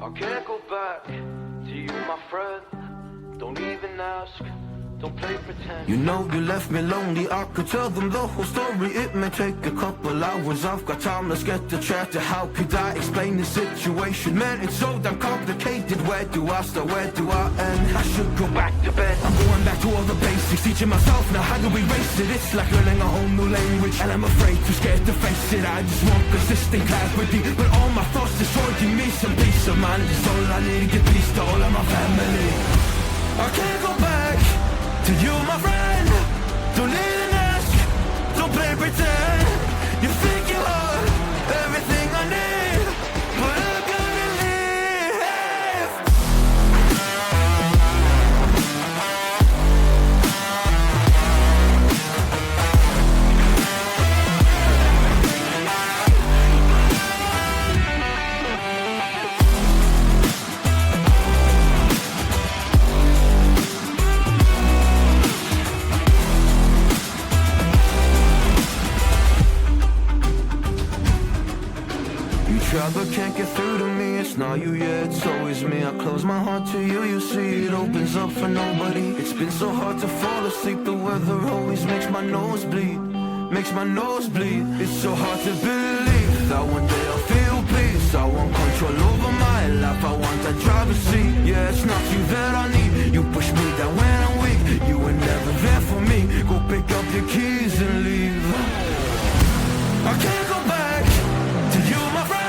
I can't go back to you, my friend. Don't even ask, don't play pretend. You know you left me lonely, I could tell them the whole story. It may take a couple hours, I've got time, let's get to chat. How could I explain the situation? Man, it's so damn complicated. Where do I start, where do I end? I should go back to bed. I'm going back to all the basics, teaching myself now how to erase it. It's like learning a whole new language, and I'm afraid, too scared to face it. I just want consistent clarity, but all my thoughts destroying me. Some peace of mind is all I need, give peace to all of my family. I can't go back to you, my friend. Don't need an ask, don't play pretend. You think you are everything I need, but I gotta leave. Try but can't get through to me. It's not you, yeah, it's always me. I close my heart to you, you see it opens up for nobody. It's been so hard to fall asleep. The weather always makes my nose bleed, makes my nose bleed. It's so hard to believe that one day I'll feel peace. I want control over my life, I want that driver's seat. Yeah, it's not you that I need. You push me down when I'm weak. You were never there for me. Go pick up your keys and leave. I can't go back to you, my friend.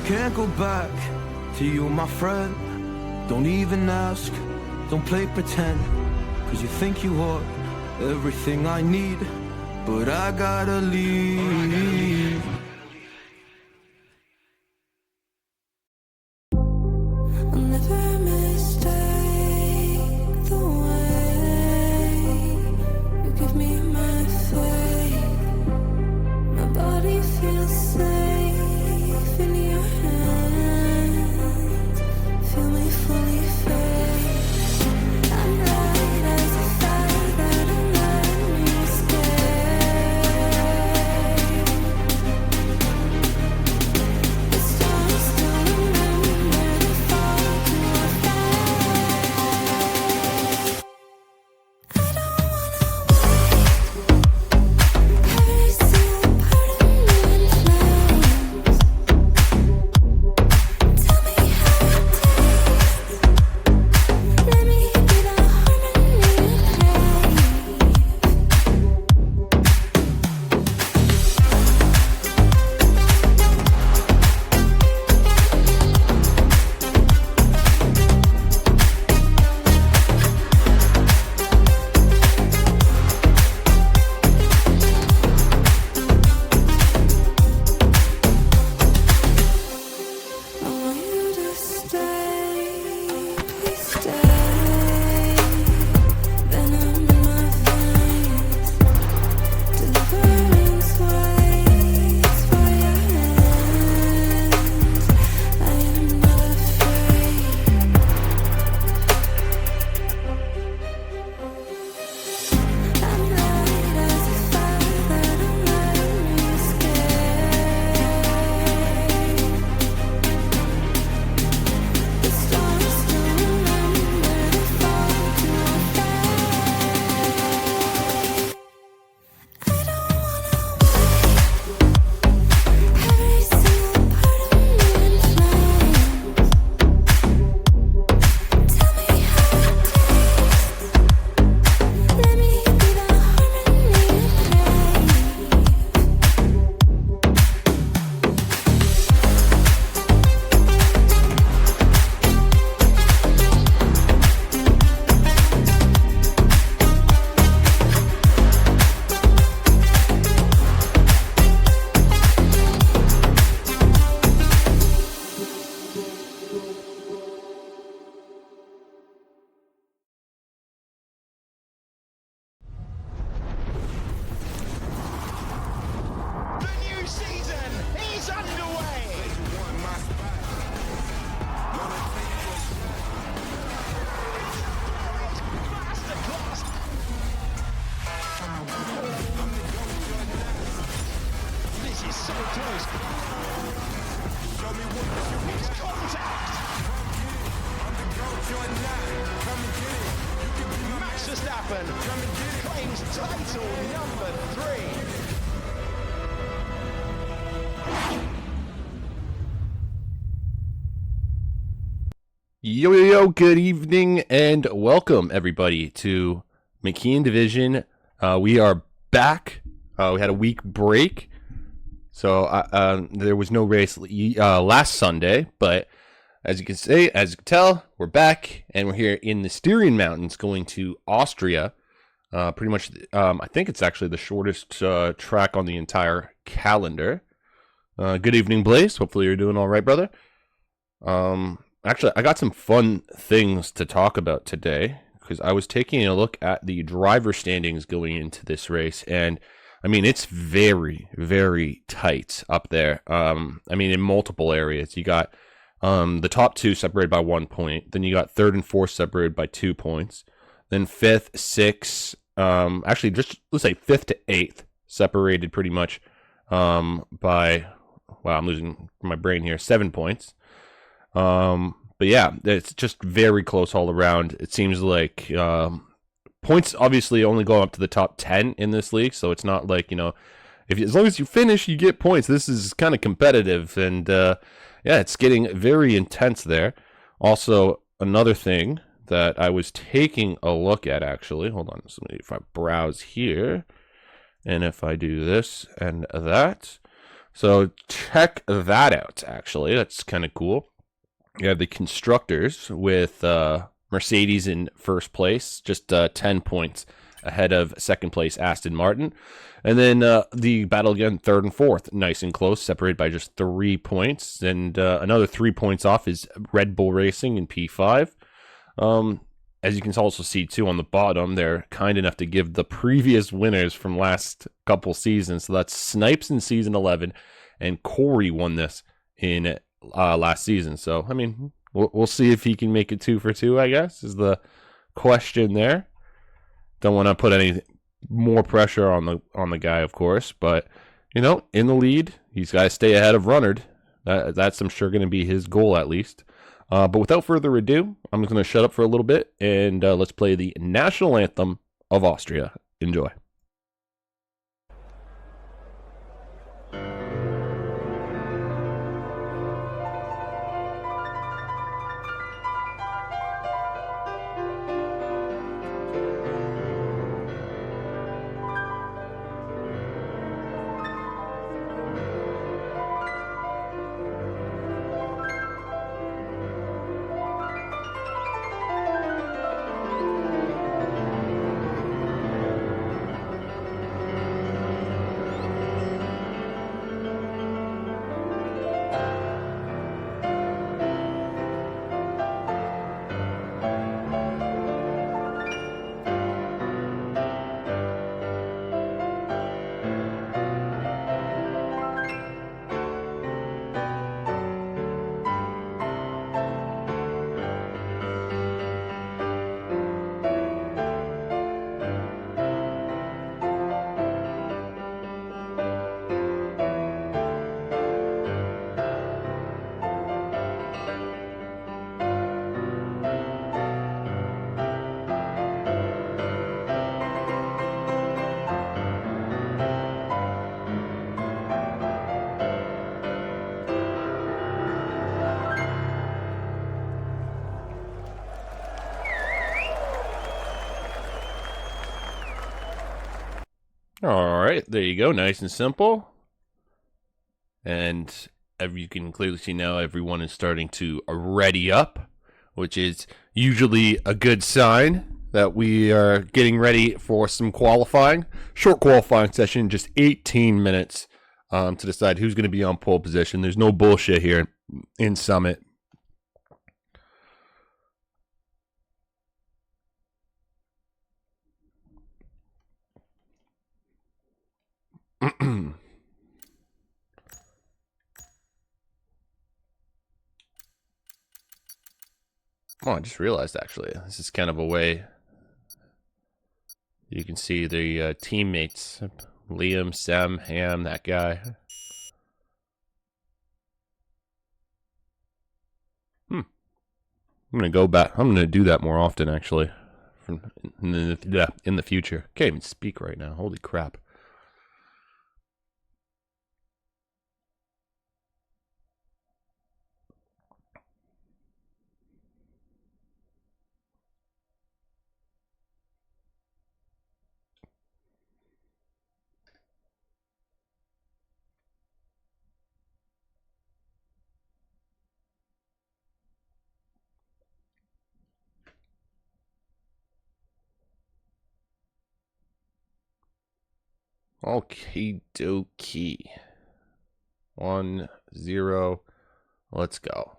Can't go back to you, my friend. Don't even ask, don't play pretend. Cause you think you are everything I need, but I gotta leave. I'll never mistake the way you give me my faith. My body feels safe in your hands. Feel me fully fade. I'm light as a fire that I'm letting you escape. close. It's contact. Max Verstappen claims title number 3. Yo, good evening and welcome everybody to McKeon Division. We are back. We had a week break, so there was no race last Sunday, but as you can tell, we're back and we're here in the Styrian Mountains going to Austria. Pretty much, I think it's actually the shortest track on the entire calendar. Good evening, Blaze. Hopefully you're doing all right, brother. Actually, I got some fun things to talk about today because I was taking a look at the driver standings going into this race, and I mean, it's very, very tight up there. I mean, in multiple areas. You got the top two separated by 1 point, then you got third and fourth separated by 2 points, then fifth, sixth, actually, just let's say fifth to eighth separated pretty much by, wow, I'm losing my brain here, 7 points. But yeah, it's just very close all around. It seems like points obviously only go up to the top 10 in this league, so it's not like, you know, as long as you finish, you get points. This is kind of competitive, and yeah, it's getting very intense there. Also, another thing that I was taking a look at, actually, hold on, so if I browse here, and if I do this and that, so check that out, actually. That's kind of cool. You have the constructors with Mercedes in first place, just 10 points ahead of second place Aston Martin. And then the battle again, third and fourth, nice and close, separated by just 3 points. And another 3 points off is Red Bull Racing in P5. As you can also see, too, on the bottom, they're kind enough to give the previous winners from last couple seasons. So that's Snipes in season 11, and Corey won this in last season. So I mean, we'll see if he can make it 2 for 2, I guess, is the question there. Don't want to put any more pressure on the guy, of course, but you know, in the lead, he's got to stay ahead of Runnard. That's I'm sure going to be his goal, at least. But without further ado, I'm just going to shut up for a little bit and let's play the national anthem of Austria. Enjoy. All right, there you go. Nice and simple. And you can clearly see now everyone is starting to ready up, which is usually a good sign that we are getting ready for some qualifying. Short qualifying session, just 18 minutes to decide who's going to be on pole position. There's no bullshit here in Summit. Oh, I just realized, actually, this is kind of a way you can see the teammates. Liam, Sam, Ham, that guy. I'm gonna go back. I'm gonna do that more often, actually, in the future. Can't even speak right now. Holy crap! Okie dokie. 1-0. Let's go.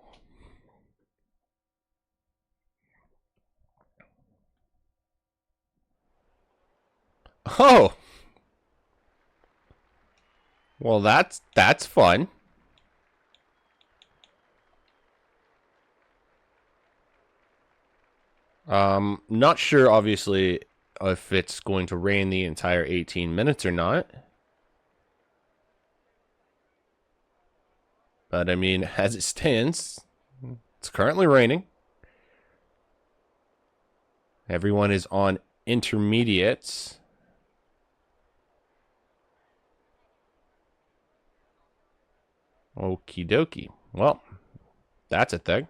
Oh. Well, that's fun. Not sure, obviously, if it's going to rain the entire 18 minutes or not. But, I mean, as it stands, it's currently raining. Everyone is on intermediates. Okie dokie. Well, that's a thing.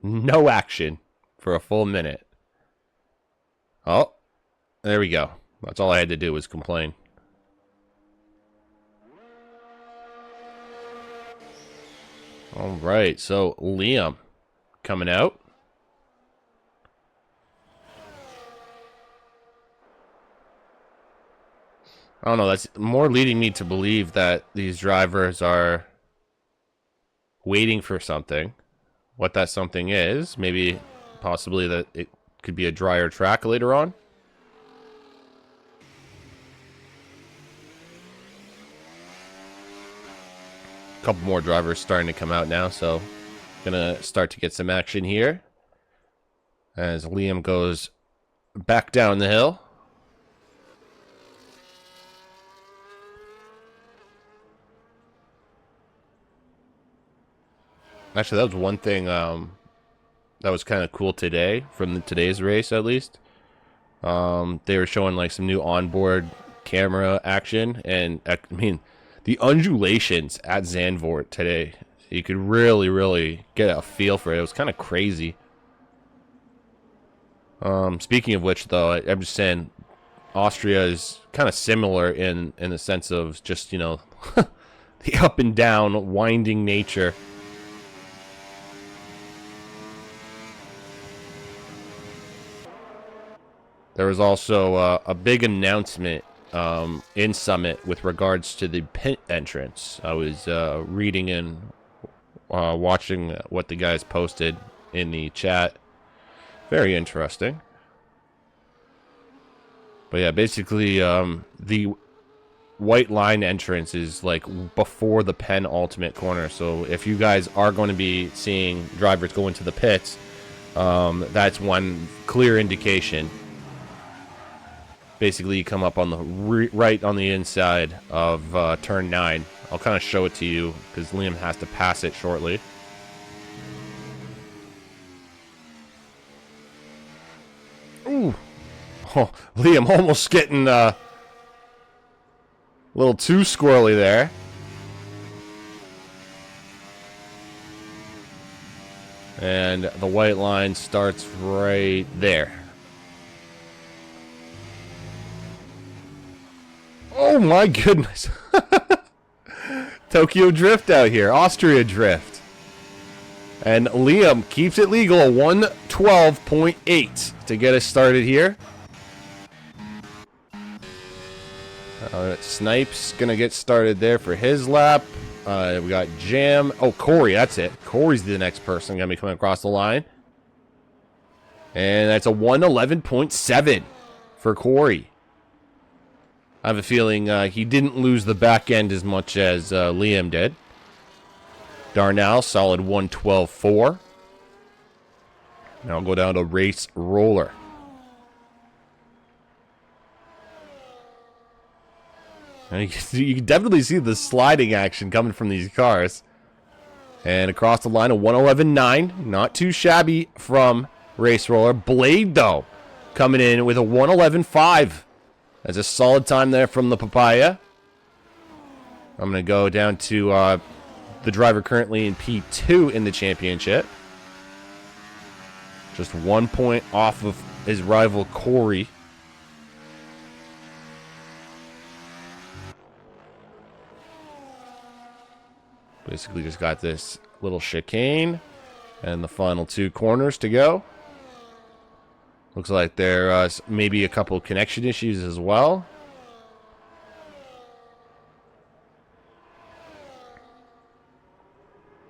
No action for a full minute. Oh, there we go. That's all I had to do was complain. All right, so Liam coming out. I don't know, that's more leading me to believe that these drivers are waiting for something. What that something is, maybe possibly that it could be a drier track later on. A couple more drivers starting to come out now, so gonna start to get some action here as Liam goes back down the hill. Actually, that was one thing that was kind of cool today, from today's race at least. They were showing like some new onboard camera action, and I mean, the undulations at Zandvoort today, you could really get a feel for it. It was kind of crazy. Speaking of which, though, I'm just saying, Austria is kind of similar in the sense of just, you know, the up and down, winding nature. There was also a big announcement in Summit with regards to the pit entrance. I was reading and watching what the guys posted in the chat. Very interesting. But yeah, basically the white line entrance is like before the penultimate corner. So if you guys are going to be seeing drivers go into the pits, that's one clear indication. Basically, you come up on the right on the inside of turn 9. I'll kind of show it to you because Liam has to pass it shortly. Ooh. Oh, Liam almost getting a little too squirrely there. And the white line starts right there. Oh my goodness. Tokyo Drift out here. Austria Drift. And Liam keeps it legal. 112.8 to get us started here. Snipes going to get started there for his lap. We got Jam. Oh, Corey, that's it. Corey's the next person going to be coming across the line. And that's a 111.7 for Corey. I have a feeling he didn't lose the back end as much as Liam did. Darnell, solid 112.4. Now I'll go down to Race Roller. And you can definitely see the sliding action coming from these cars. And across the line, a 111.9. Not too shabby from Race Roller. Blade, though, coming in with a 111.5. That's a solid time there from the Papaya. I'm going to go down to the driver currently in P2 in the championship. Just 1 point off of his rival, Corey. Basically just got this little chicane and the final 2 corners to go. Looks like there's maybe a couple connection issues as well.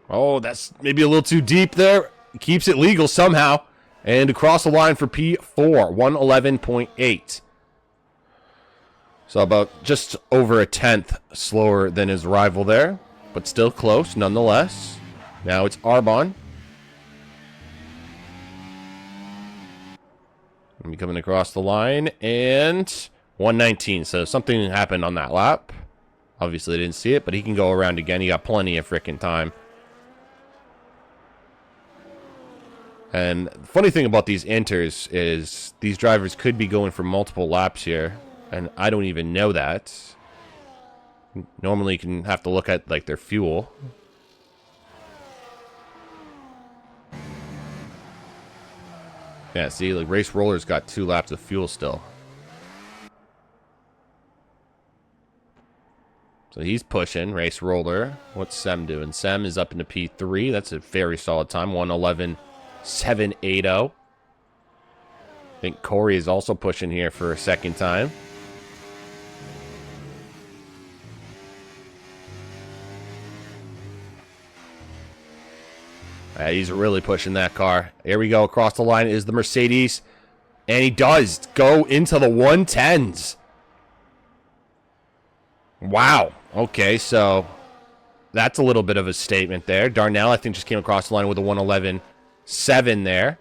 Oh, that's maybe a little too deep there. Keeps it legal somehow. And across the line for P4, 111.8. So about just over a tenth slower than his rival there. But still close, nonetheless. Now it's Arbon. Coming across the line, and 119. So something happened on that lap. Obviously, didn't see it, but he can go around again. He got plenty of freaking time. And the funny thing about these inters is these drivers could be going for multiple laps here, and I don't even know that. Normally, you can have to look at like their fuel. Yeah, see, like Race Roller's got 2 laps of fuel still. So he's pushing Race Roller. What's Sem doing? Sem is up into P3. That's a very solid time. 111.780. I think Corey is also pushing here for a second time. He's really pushing that car. Here we go. Across the line is the Mercedes. And he does go into the 110s. Wow. Okay, so that's a little bit of a statement there. Darnell, I think, just came across the line with a 111.7 there.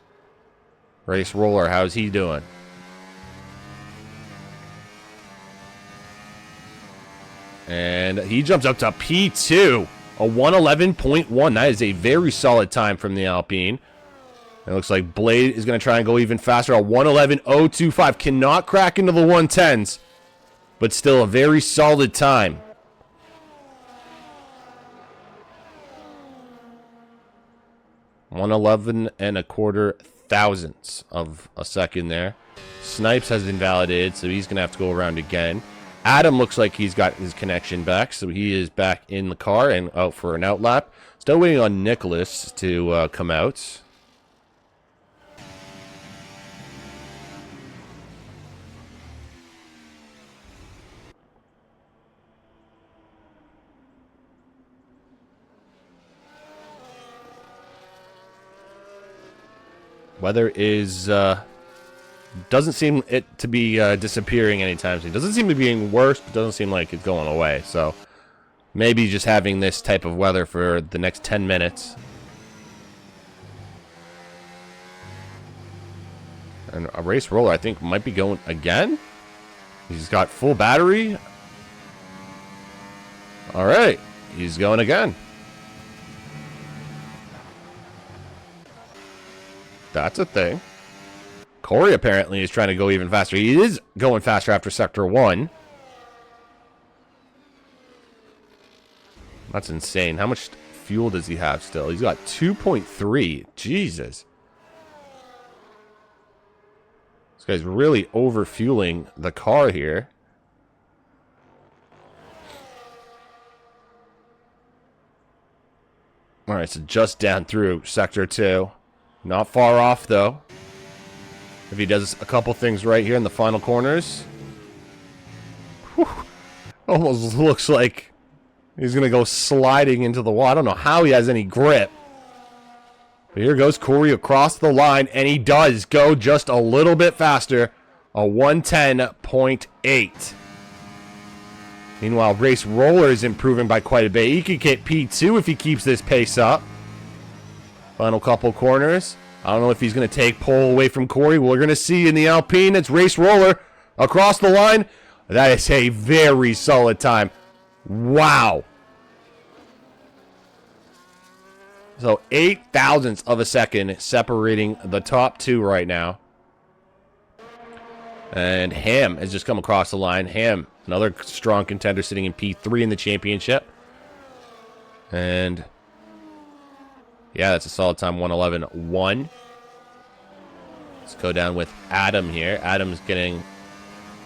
Race Roller, how's he doing? And he jumps up to P2. A 111.1. That is a very solid time from the Alpine. It looks like Blade is going to try and go even faster. A 111.025. Cannot crack into the 110s. But still a very solid time. $111.25 thousandths of a second there. Snipes has invalidated, so he's going to have to go around again. Adam looks like he's got his connection back, so he is back in the car and out for an outlap. Still waiting on Nicholas to come out. Weather is doesn't seem it to be disappearing anytime soon. Doesn't seem to be getting worse, but doesn't seem like it's going away. So maybe just having this type of weather for the next 10 minutes. And a Race Roller, I think, might be going again. He's got full battery. All right, he's going again. That's a thing. Corey apparently is trying to go even faster. He is going faster after Sector 1. That's insane. How much fuel does he have still? He's got 2.3. Jesus. This guy's really over-fueling the car here. All right, so just down through Sector 2. Not far off, though. If he does a couple things right here in the final corners. Whew, almost looks like he's going to go sliding into the wall. I don't know how he has any grip. But here goes Corey across the line, and he does go just a little bit faster. A 110.8. Meanwhile, Race Roller is improving by quite a bit. He could get P2 if he keeps this pace up. Final couple corners. I don't know if he's going to take pole away from Corey. We're going to see in the Alpine. It's Race Roller across the line. That is a very solid time. Wow. So 8 thousandths of a second separating the top two right now. And Ham has just come across the line. Ham, another strong contender, sitting in P3 in the championship. And yeah, that's a solid time, 1:11.1. Let's go down with Adam here. Adam's getting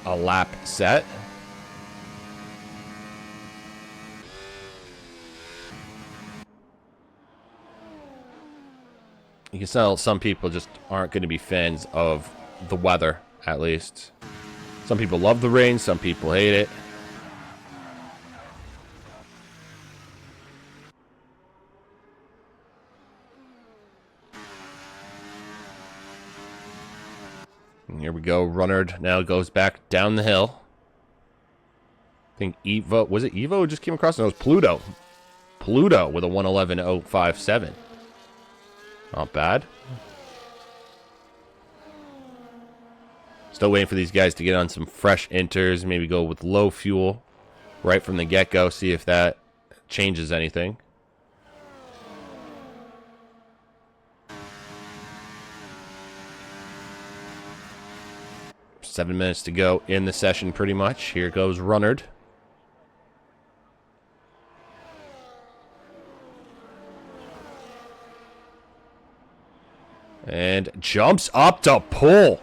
a lap set. You can tell some people just aren't going to be fans of the weather, at least. Some people love the rain, some people hate it. And here we go. Runnard now goes back down the hill. I think Evo, was it Evo who just came across? No, it was Pluto. Pluto with a 1:11.057. Not bad. Still waiting for these guys to get on some fresh inters. Maybe go with low fuel right from the get-go. See if that changes anything. Seven minutes to go in the session pretty much. Here goes Runnard. And jumps up to pole.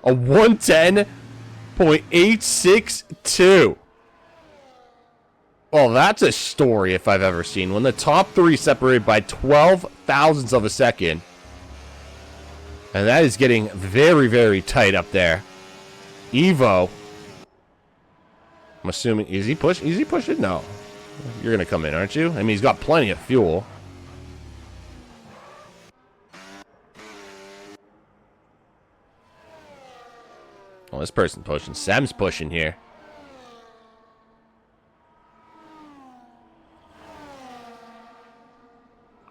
A 1:10.862. Well, that's a story if I've ever seen one. The top three separated by 12 thousandths of a second. And that is getting very, very tight up there. Evo. I'm assuming, is he pushing? No. You're going to come in, aren't you? I mean, he's got plenty of fuel. Well, this person's pushing. Sam's pushing here.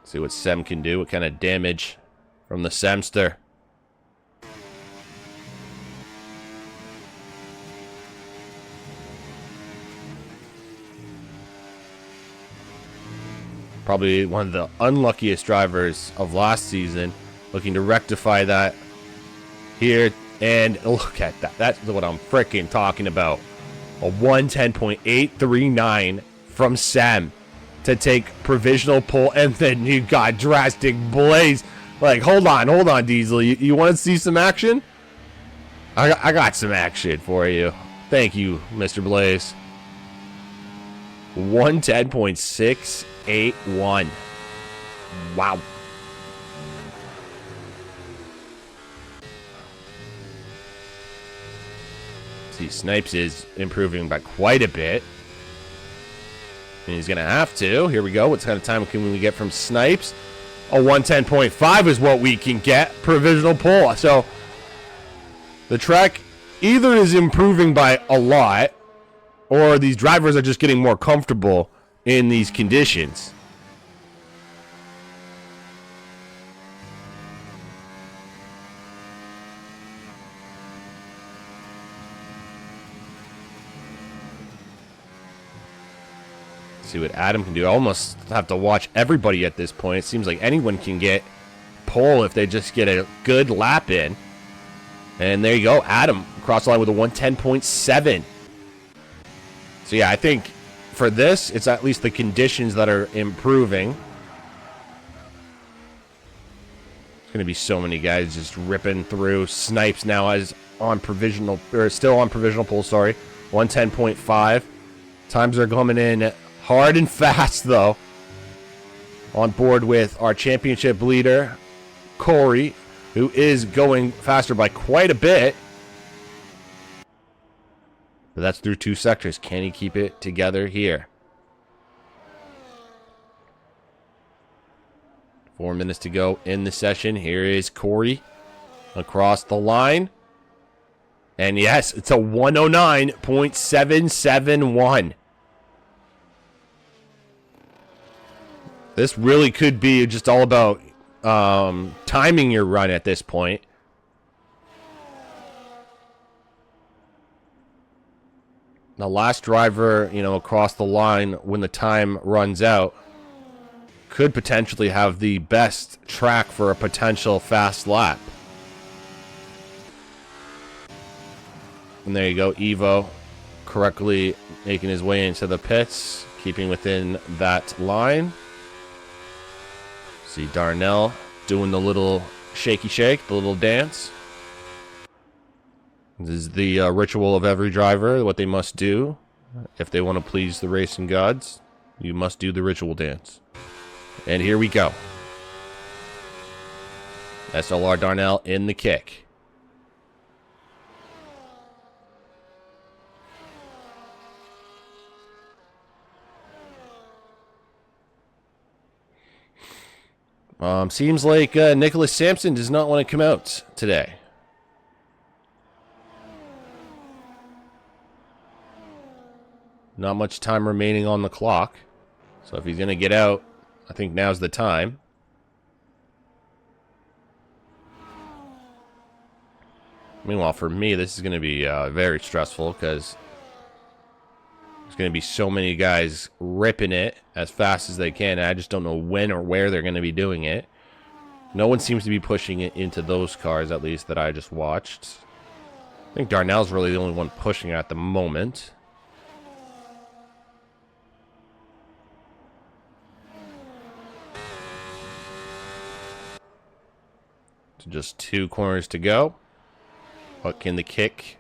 See what Sam can do. What kind of damage from the Samster. Probably one of the unluckiest drivers of last season. Looking to rectify that here. And look at that. That's what I'm freaking talking about. A 1:10.839 from Sam to take provisional pole. And then you got Drastic Blaze. Like, hold on, Diesel. You want to see some action? I got some action for you. Thank you, Mr. Blaze. 1:10.681. Wow. See, Snipes is improving by quite a bit. And he's going to have to. Here we go. What kind of time can we get from Snipes? A 1:10.5 is what we can get. Provisional pole. So, the track either is improving by a lot, or these drivers are just getting more comfortable in these conditions. See what Adam can do. I almost have to watch everybody at this point. It seems like anyone can get pole if they just get a good lap in. And there you go. Adam across the line with a 1:10.7. So yeah, I think for this, it's at least the conditions that are improving. There's going to be so many guys just ripping through. Snipes now is on provisional, or still on provisional pole, sorry. 1:10.5. Times are coming in hard and fast, though. On board with our championship leader, Corey, who is going faster by quite a bit. But that's through two sectors. Can he keep it together here? 4 minutes to go in the session. Here is Corey across the line. And yes, it's a 1:09.771. This really could be just all about timing your run at this point. The last driver, across the line when the time runs out could potentially have the best track for a potential fast lap. And there you go, Evo correctly making his way into the pits, keeping within that line. See Darnell doing the little shaky shake, the little dance. This is the ritual of every driver, what they must do. If they want to please the racing gods, you must do the ritual dance. And here we go. SLR Darnell in the kick. Seems like Nicholas Sampson does not want to come out today. Not much time remaining on the clock. So if he's going to get out, I think now's the time. Meanwhile, for me, this is going to be very stressful because there's going to be so many guys ripping it as fast as they can. And I just don't know when or where they're going to be doing it. No one seems to be pushing it into those cars, at least that I just watched. I think Darnell's really the only one pushing it at the moment. So just 2 corners to go. What can the kick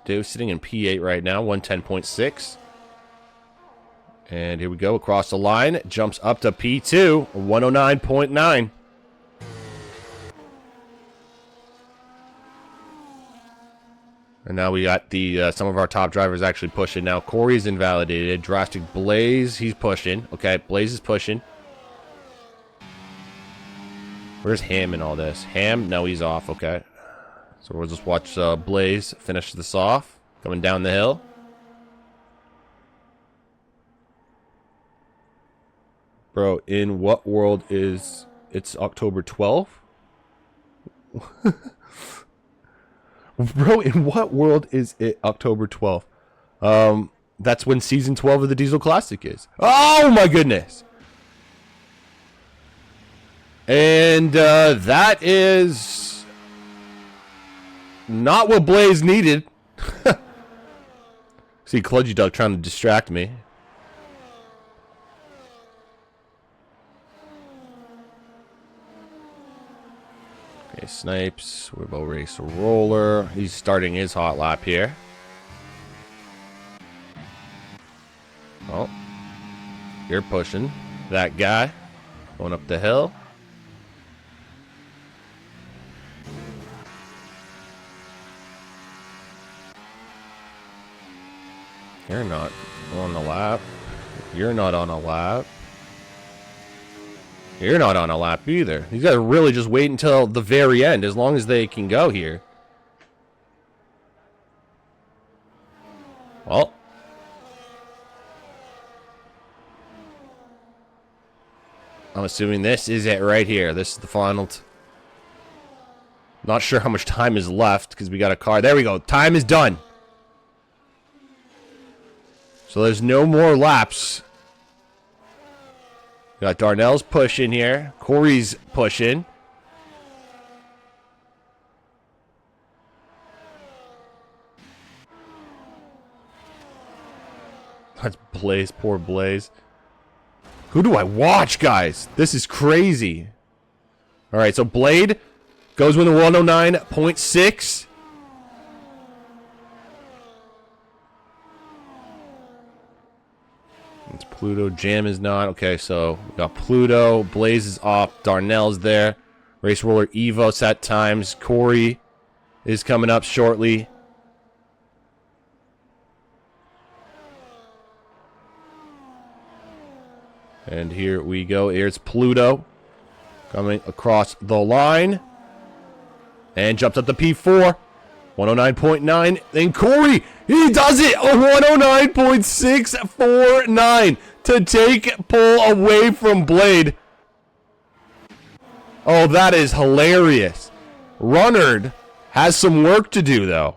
do? Sitting in P8 right now, 110.6. And here we go across the line. Jumps up to P2, 109.9. And now we got the some of our top drivers actually pushing. Now Corey's invalidated. Drastic Blaze, he's pushing. Okay, Blaze is pushing. Where's Ham in all this? Ham? No, he's off. Okay. So we'll just watch Blaze finish this off. Coming down the hill. Bro, in what world is... It's October 12th? Bro, in what world is it October 12th? That's when Season 12 of the Diesel Classic is. Oh, my goodness! And that is not what Blaze needed. See Kludgy Duck trying to distract me. Okay, Snipes. We're about to race a roller. He's starting his hot lap here. Oh, you're pushing that guy. Going up the hill. You're not on the lap. You're not on a lap. You're not on a lap either. These guys really just wait until the very end, as long as they can go here. Well. I'm assuming this is it right here. This is the final. Not sure how much time is left, because we got a car. There we go. Time is done. So there's no more laps. Got Darnell's pushing here. Corey's pushing. That's Blaze. Poor Blaze. Who do I watch, guys? This is crazy. All right, so Blade goes with a 109.6. It's Pluto. Jam is not. Okay, so we got Pluto. Blaze is off. Darnell's there. Race Roller Evo set times. Corey is coming up shortly. And here we go. Here's Pluto coming across the line. And jumps up to P4. 109.9. And Corey, he does it! A 109.649 to take pull away from Blade. Oh, that is hilarious. Runnard has some work to do, though.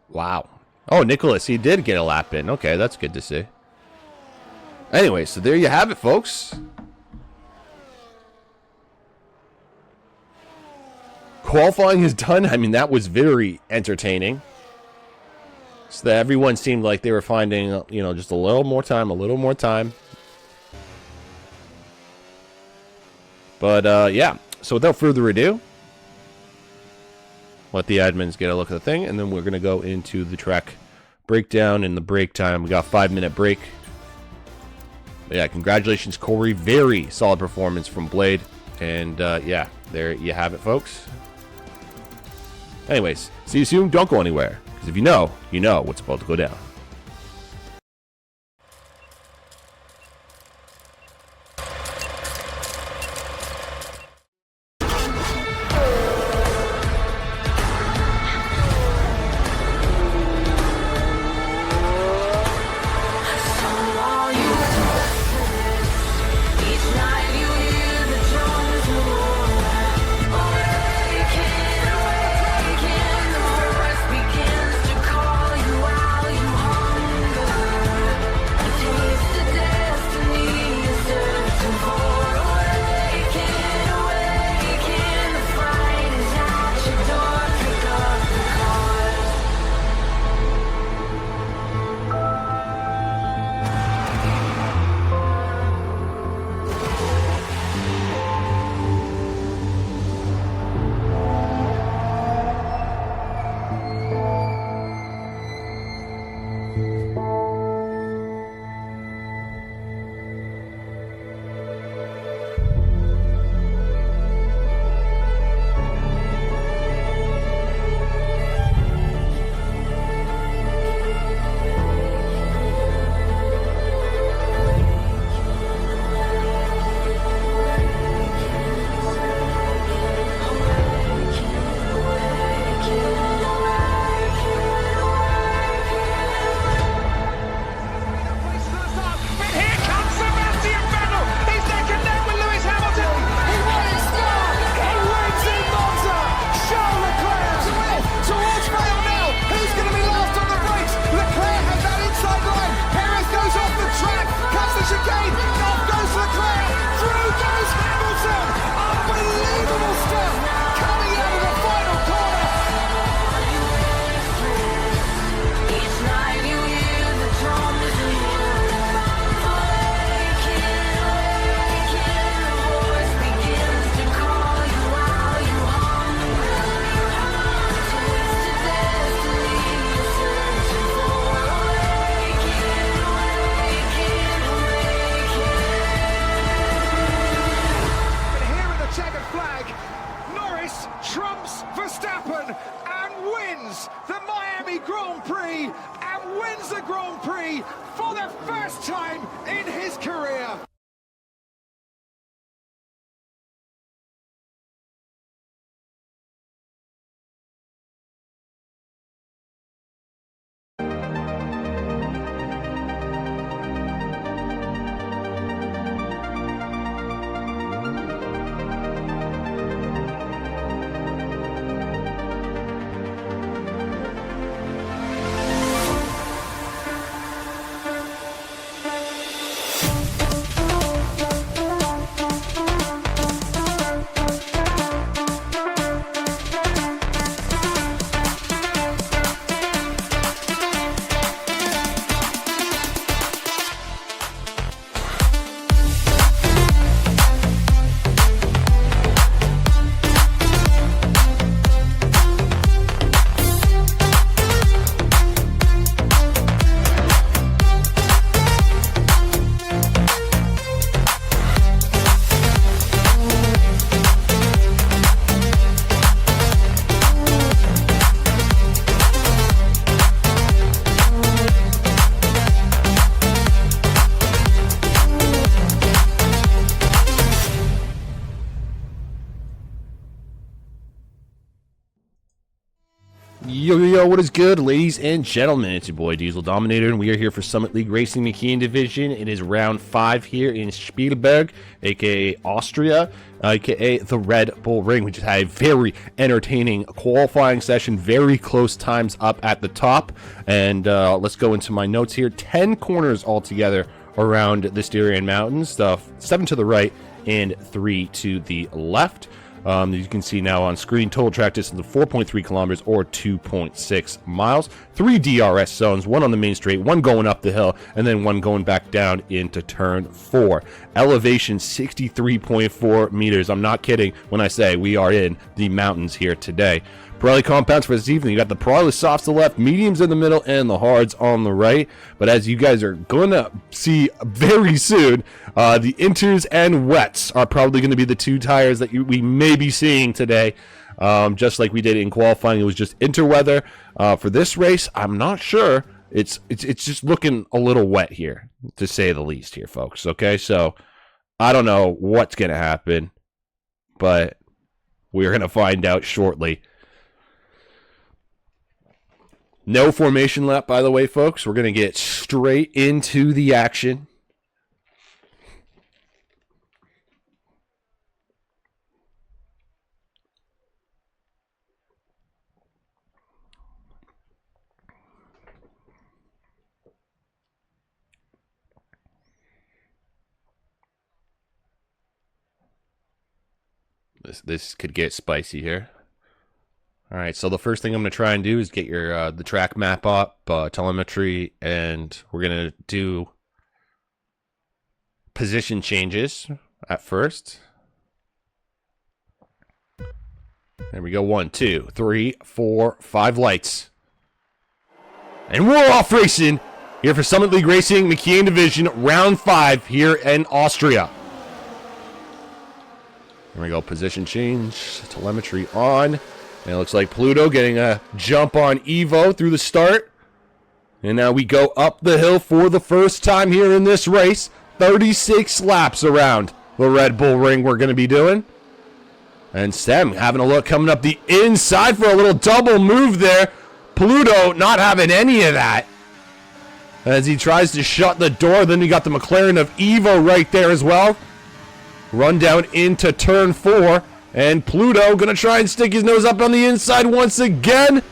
Wow. Oh, Nicholas, he did get a lap in. Okay, that's good to see. Anyway, so there you have it, folks. Qualifying is done. I mean, that was very entertaining. So that everyone seemed like they were finding, you know, just a little more time, But, yeah. So without further ado, let the admins get a look at the thing, and then we're going to go into the track breakdown and the break time. We got a 5-minute break. But yeah, congratulations, Corey. Very solid performance from Blade. And, yeah, there you have it, folks. Anyways, see you soon. Don't go anywhere. Because if you know what's about to go down. For the first time in his career. yo, what is good, ladies and gentlemen? It's your boy Diesel Dominator, and we are here for Summit League Racing McKeon Division. It is round 5 here in Spielberg, aka Austria, aka the Red Bull Ring. We just had a very entertaining qualifying session, very close times up at the top. And let's go into my notes here. 10 corners altogether around the Styrian Mountains, 7 to the right and 3 to the left. As you can see now on screen, total track distance of 4.3 kilometers or 2.6 miles. 3 DRS zones, one on the main straight, one going up the hill, and then one going back down into turn 4. Elevation 63.4 meters. I'm not kidding when I say we are in the mountains here today. Pirelli compounds for this evening. You got the Pirelli softs to the left, mediums in the middle, and the hards on the right. But as you guys are going to see very soon, the inters and wets are probably going to be the 2 tires that we may be seeing today. Just like we did in qualifying, it was just interweather. For this race, I'm not sure. It's just looking a little wet here, to say the least here, folks. Okay, so I don't know what's going to happen, but we're going to find out shortly. No formation lap, by the way, folks. We're going to get straight into the action. This could get spicy here. All right, so the first thing I'm going to try and do is get your the track map up, telemetry, and we're going to do position changes at first. There we go. 1, 2, 3, 4, 5 lights. And we're off racing here for Summit League Racing McKeon Division, round 5 here in Austria. There we go. Position change, telemetry on. And it looks like Pluto getting a jump on Evo through the start. And now we go up the hill for the first time here in this race. 36 laps around the Red Bull Ring we're going to be doing. And Stem having a look coming up the inside for a little double move there. Pluto not having any of that as he tries to shut the door. Then you got the McLaren of Evo right there as well. Run down into turn 4. And Pluto going to try and stick his nose up on the inside once again.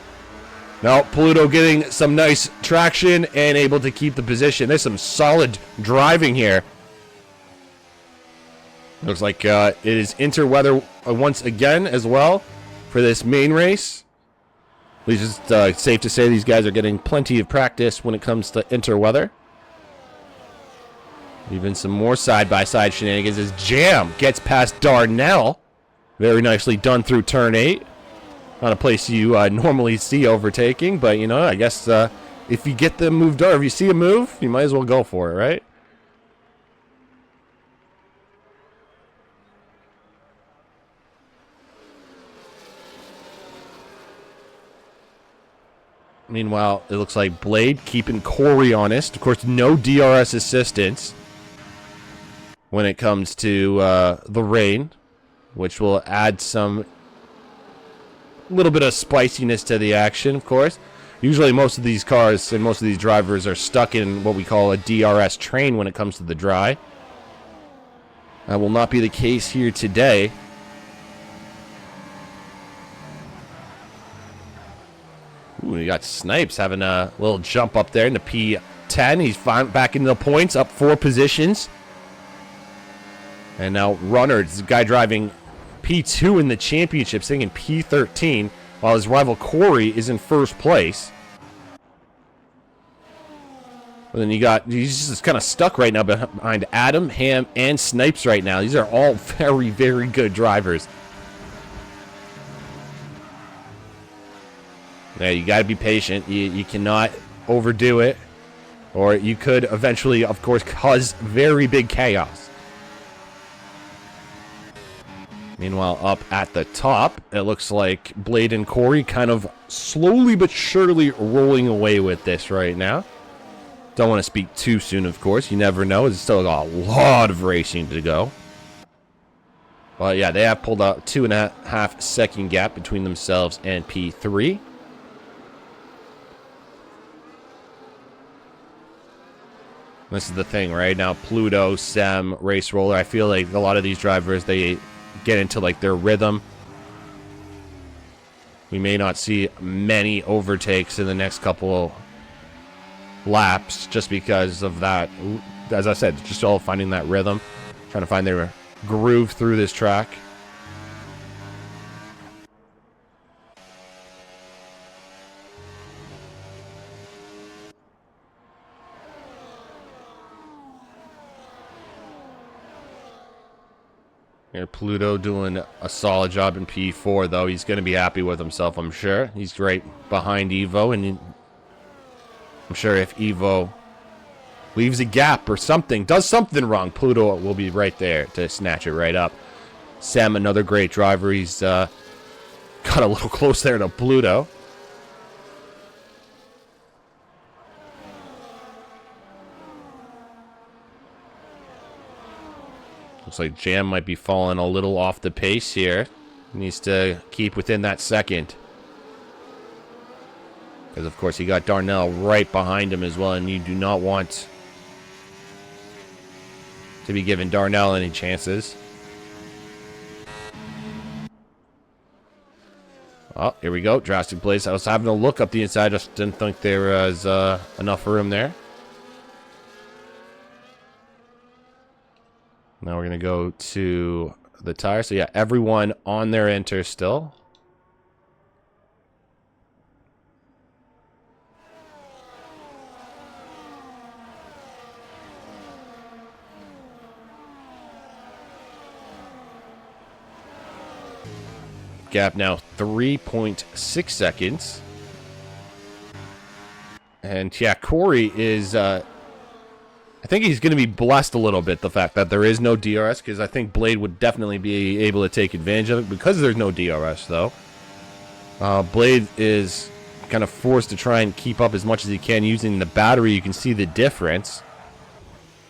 Now, Pluto getting some nice traction and able to keep the position. There's some solid driving here. Looks like it is interweather once again as well for this main race. At least it's safe to say these guys are getting plenty of practice when it comes to interweather. Even some more side-by-side shenanigans as Jam gets past Darnell. Very nicely done through turn 8. Not a place you normally see overtaking, but, you know, I guess if you get them moved over, if you see a move, you might as well go for it, right? Meanwhile, it looks like Blade keeping Corey honest. Of course, no DRS assistance when it comes to the rain, which will add some little bit of spiciness to the action, of course. Usually most of these cars and most of these drivers are stuck in what we call a DRS train when it comes to the dry. That will not be the case here today. Ooh, we got Snipes having a little jump up there into P10. He's back into the points, up 4 positions. And now Runner, this guy driving P2 in the championship, sitting in P13, while his rival Corey is in first place. And then he's just kind of stuck right now behind Adam, Ham, and Snipes right now. These are all very, very good drivers. Yeah, you got to be patient. You cannot overdo it, or you could eventually, of course, cause very big chaos. Meanwhile, up at the top, it looks like Blade and Corey kind of slowly but surely rolling away with this right now. Don't want to speak too soon, of course. You never know. There's still a lot of racing to go. But yeah, they have pulled out 2.5 second gap between themselves and P3. This is the thing, right? Now, Pluto, Sem, Race Roller, I feel like a lot of these drivers, they get into like their rhythm. We may not see many overtakes in the next couple laps just because of that. As I said, just all finding that rhythm, trying to find their groove through this track. Here, Pluto doing a solid job in P4, though. He's going to be happy with himself, I'm sure. He's right behind Evo, and I'm sure if Evo leaves a gap or something, does something wrong, Pluto will be right there to snatch it right up. Sam, another great driver. He's got a little close there to Pluto. Looks like Jam might be falling a little off the pace here. Needs to keep within that second. Because, of course, he got Darnell right behind him as well, and you do not want to be giving Darnell any chances. Oh, here we go. Drastic place. I was having a look up the inside. Just didn't think there was enough room there. Now we're going to go to the tire. So, yeah, everyone on their enter still. Gap now 3.6 seconds. And, yeah, Corey is... I think he's going to be blessed a little bit, the fact that there is no DRS, because I think Blade would definitely be able to take advantage of it. Because there's no DRS, though, Blade is kind of forced to try and keep up as much as he can using the battery. You can see the difference.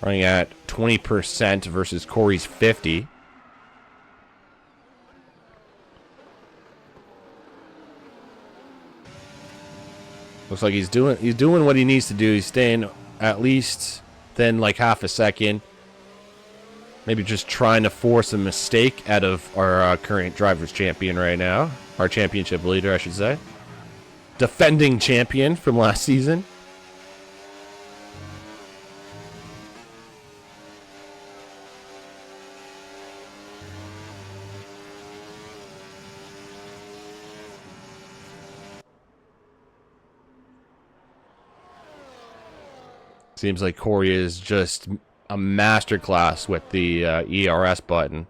Running at 20% versus Corey's 50%. Looks like he's doing what he needs to do. He's staying at least... then like half a second. Maybe just trying to force a mistake out of our current driver's champion right now. Our championship leader, I should say. Defending champion from last season. Seems like Corey is just a masterclass with the ERS button.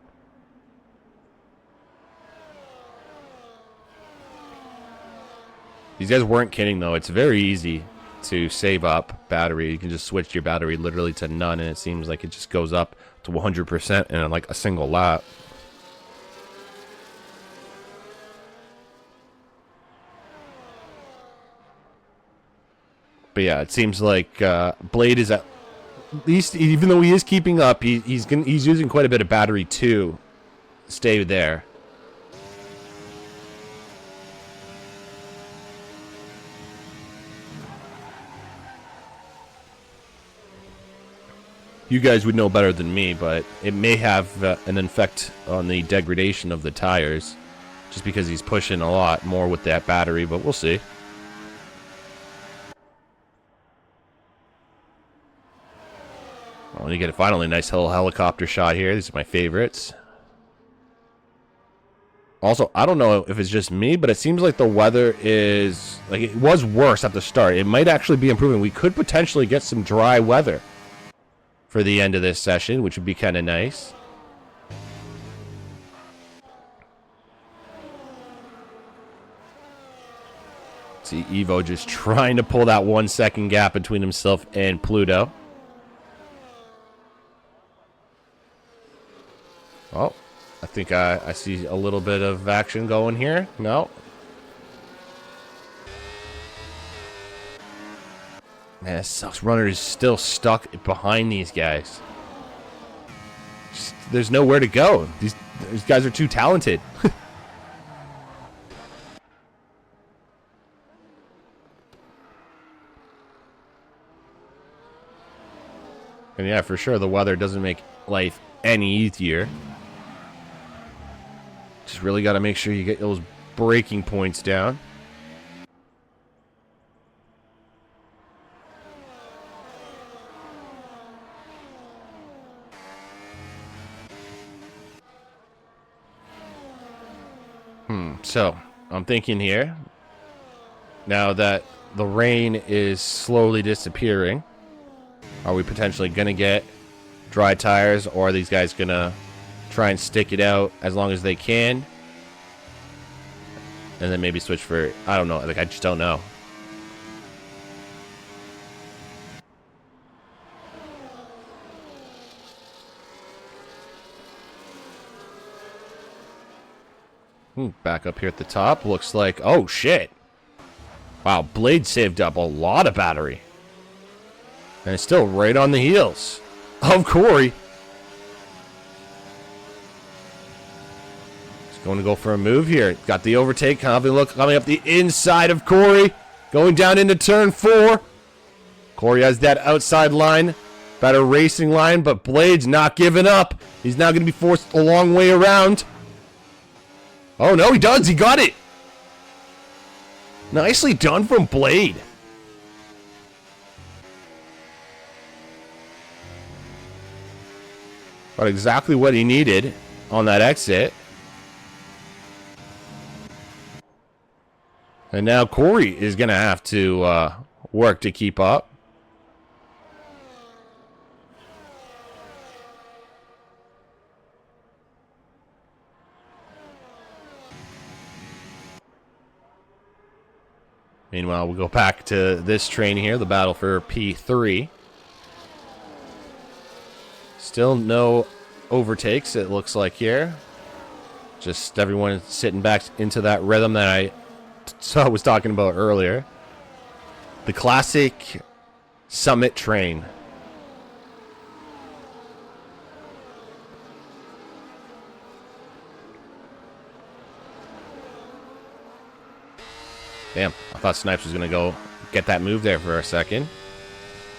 These guys weren't kidding, though. It's very easy to save up battery. You can just switch your battery literally to none, and it seems like it just goes up to 100% in like a single lap. But yeah, it seems like Blade is at least, even though he is keeping up, he's using quite a bit of battery to stay there. You guys would know better than me, but it may have an effect on the degradation of the tires, just because he's pushing a lot more with that battery, but we'll see. Well, you get a finally nice little helicopter shot here. These are my favorites. Also, I don't know if it's just me, but it seems like the weather is... like, it was worse at the start. It might actually be improving. We could potentially get some dry weather for the end of this session, which would be kind of nice. See Evo just trying to pull that 1 second gap between himself and Pluto. Oh, I think I see a little bit of action going here. No. Man, it sucks. Runner is still stuck behind these guys. There's nowhere to go. These guys are too talented. And yeah, for sure, the weather doesn't make life any easier. Just really got to make sure you get those braking points down. So, I'm thinking here, now that the rain is slowly disappearing, are we potentially going to get dry tires, or are these guys going to try and stick it out as long as they can? And then maybe switch for, I don't know, like I just don't know. Back up here at the top, looks like, oh shit. Wow, Blade saved up a lot of battery. And it's still right on the heels of Corey. He's going to go for a move here. Got the overtake. Coming up the inside of Corey. Going down into turn 4. Corey has that outside line. Better racing line, but Blade's not giving up. He's now going to be forced a long way around. Oh no, he does. He got it. Nicely done from Blade. Got exactly what he needed on that exit. And now Corey is going to have to work to keep up. Meanwhile, we'll go back to this train here, the battle for P3. Still no overtakes, it looks like here. Just everyone sitting back into that rhythm that I was talking about earlier. The classic Summit train. Damn, I thought Snipes was going to go get that move there for a second.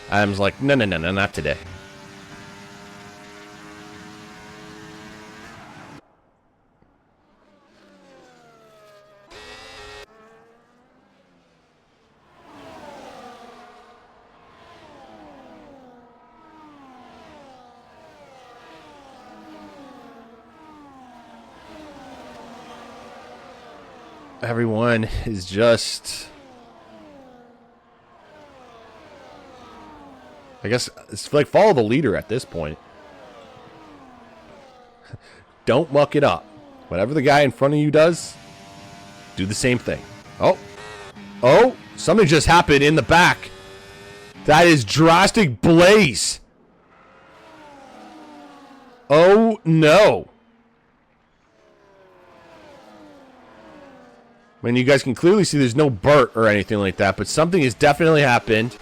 Adam's like, no, not today. Everyone is just, I guess it's like follow the leader at this point. Don't muck it up. Whatever the guy in front of you does, do the same thing. Oh, something just happened in the back. That is drastic Blaze. Oh no. I mean, you guys can clearly see there's no Burt or anything like that, but something has definitely happened.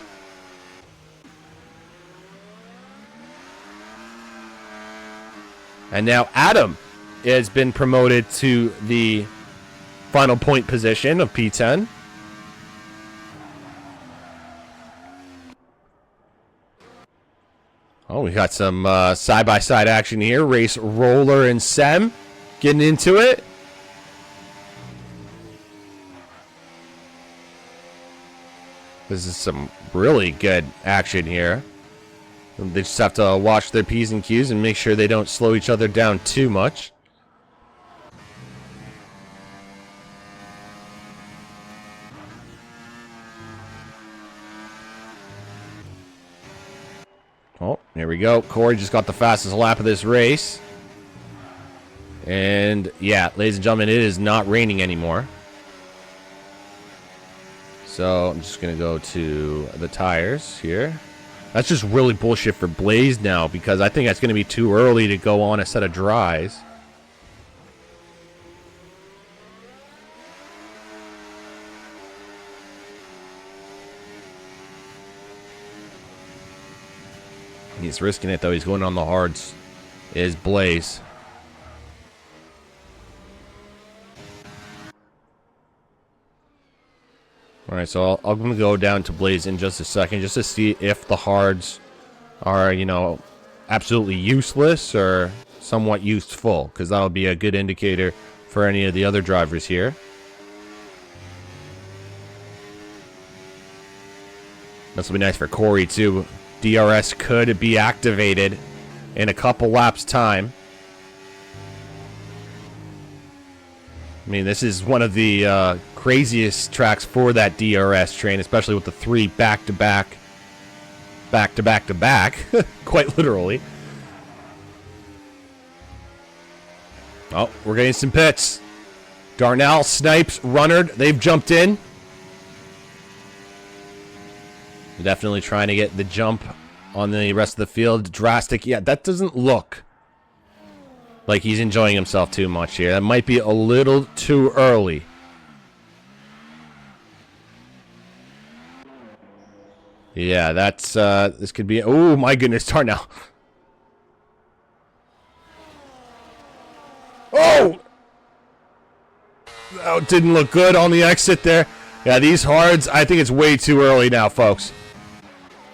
And now Adam has been promoted to the final point position of P10. Oh, we got some side-by-side action here. Race Roller and Sem getting into it. This is some really good action here. They just have to watch their P's and Q's and make sure they don't slow each other down too much. Oh, here we go. Corey just got the fastest lap of this race. And yeah, ladies and gentlemen, it is not raining anymore. So I'm just going to go to the tires here. That's just really bullshit for Blaze now, because I think that's going to be too early to go on a set of dries. He's risking it though. He's going on the hards. Is Blaze. Alright, so I'm going to go down to Blaze in just a second just to see if the hards are, you know, absolutely useless or somewhat useful, because that'll be a good indicator for any of the other drivers here. This will be nice for Corey, too. DRS could be activated in a couple laps' time. I mean, this is one of the craziest tracks for that DRS train, especially with the 3 back-to-back, quite literally. Oh, we're getting some pits. Darnell, Snipes, Runnard, they've jumped in. Definitely trying to get the jump on the rest of the field. Drastic, yeah, that doesn't look like he's enjoying himself too much here. That might be a little too early. Yeah, that's, this could be, oh my goodness, Darnell. Oh! That didn't look good on the exit there. Yeah, these hards, I think it's way too early now, folks.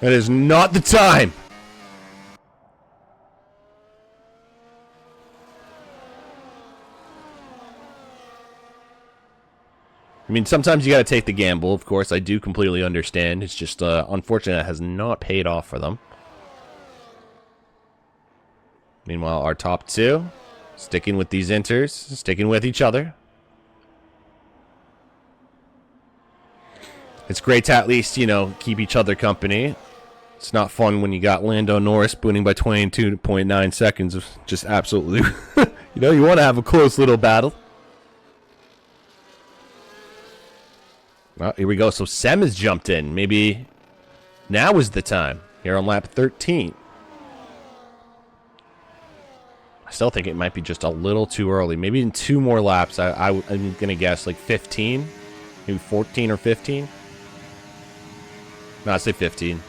That is not the time. I mean, sometimes you got to take the gamble, of course. I do completely understand. It's just, unfortunate it has not paid off for them. Meanwhile, our top 2, sticking with these inters, sticking with each other. It's great to at least, you know, keep each other company. It's not fun when you got Lando Norris spooning by 22.9 seconds. Just absolutely, you know, you want to have a close little battle. Well, here we go. So Sem has jumped in. Maybe now is the time here on lap 13. I still think it might be just a little too early. Maybe in 2 more laps, I'm going to guess like 15, maybe 14 or 15. No, I'd say 15.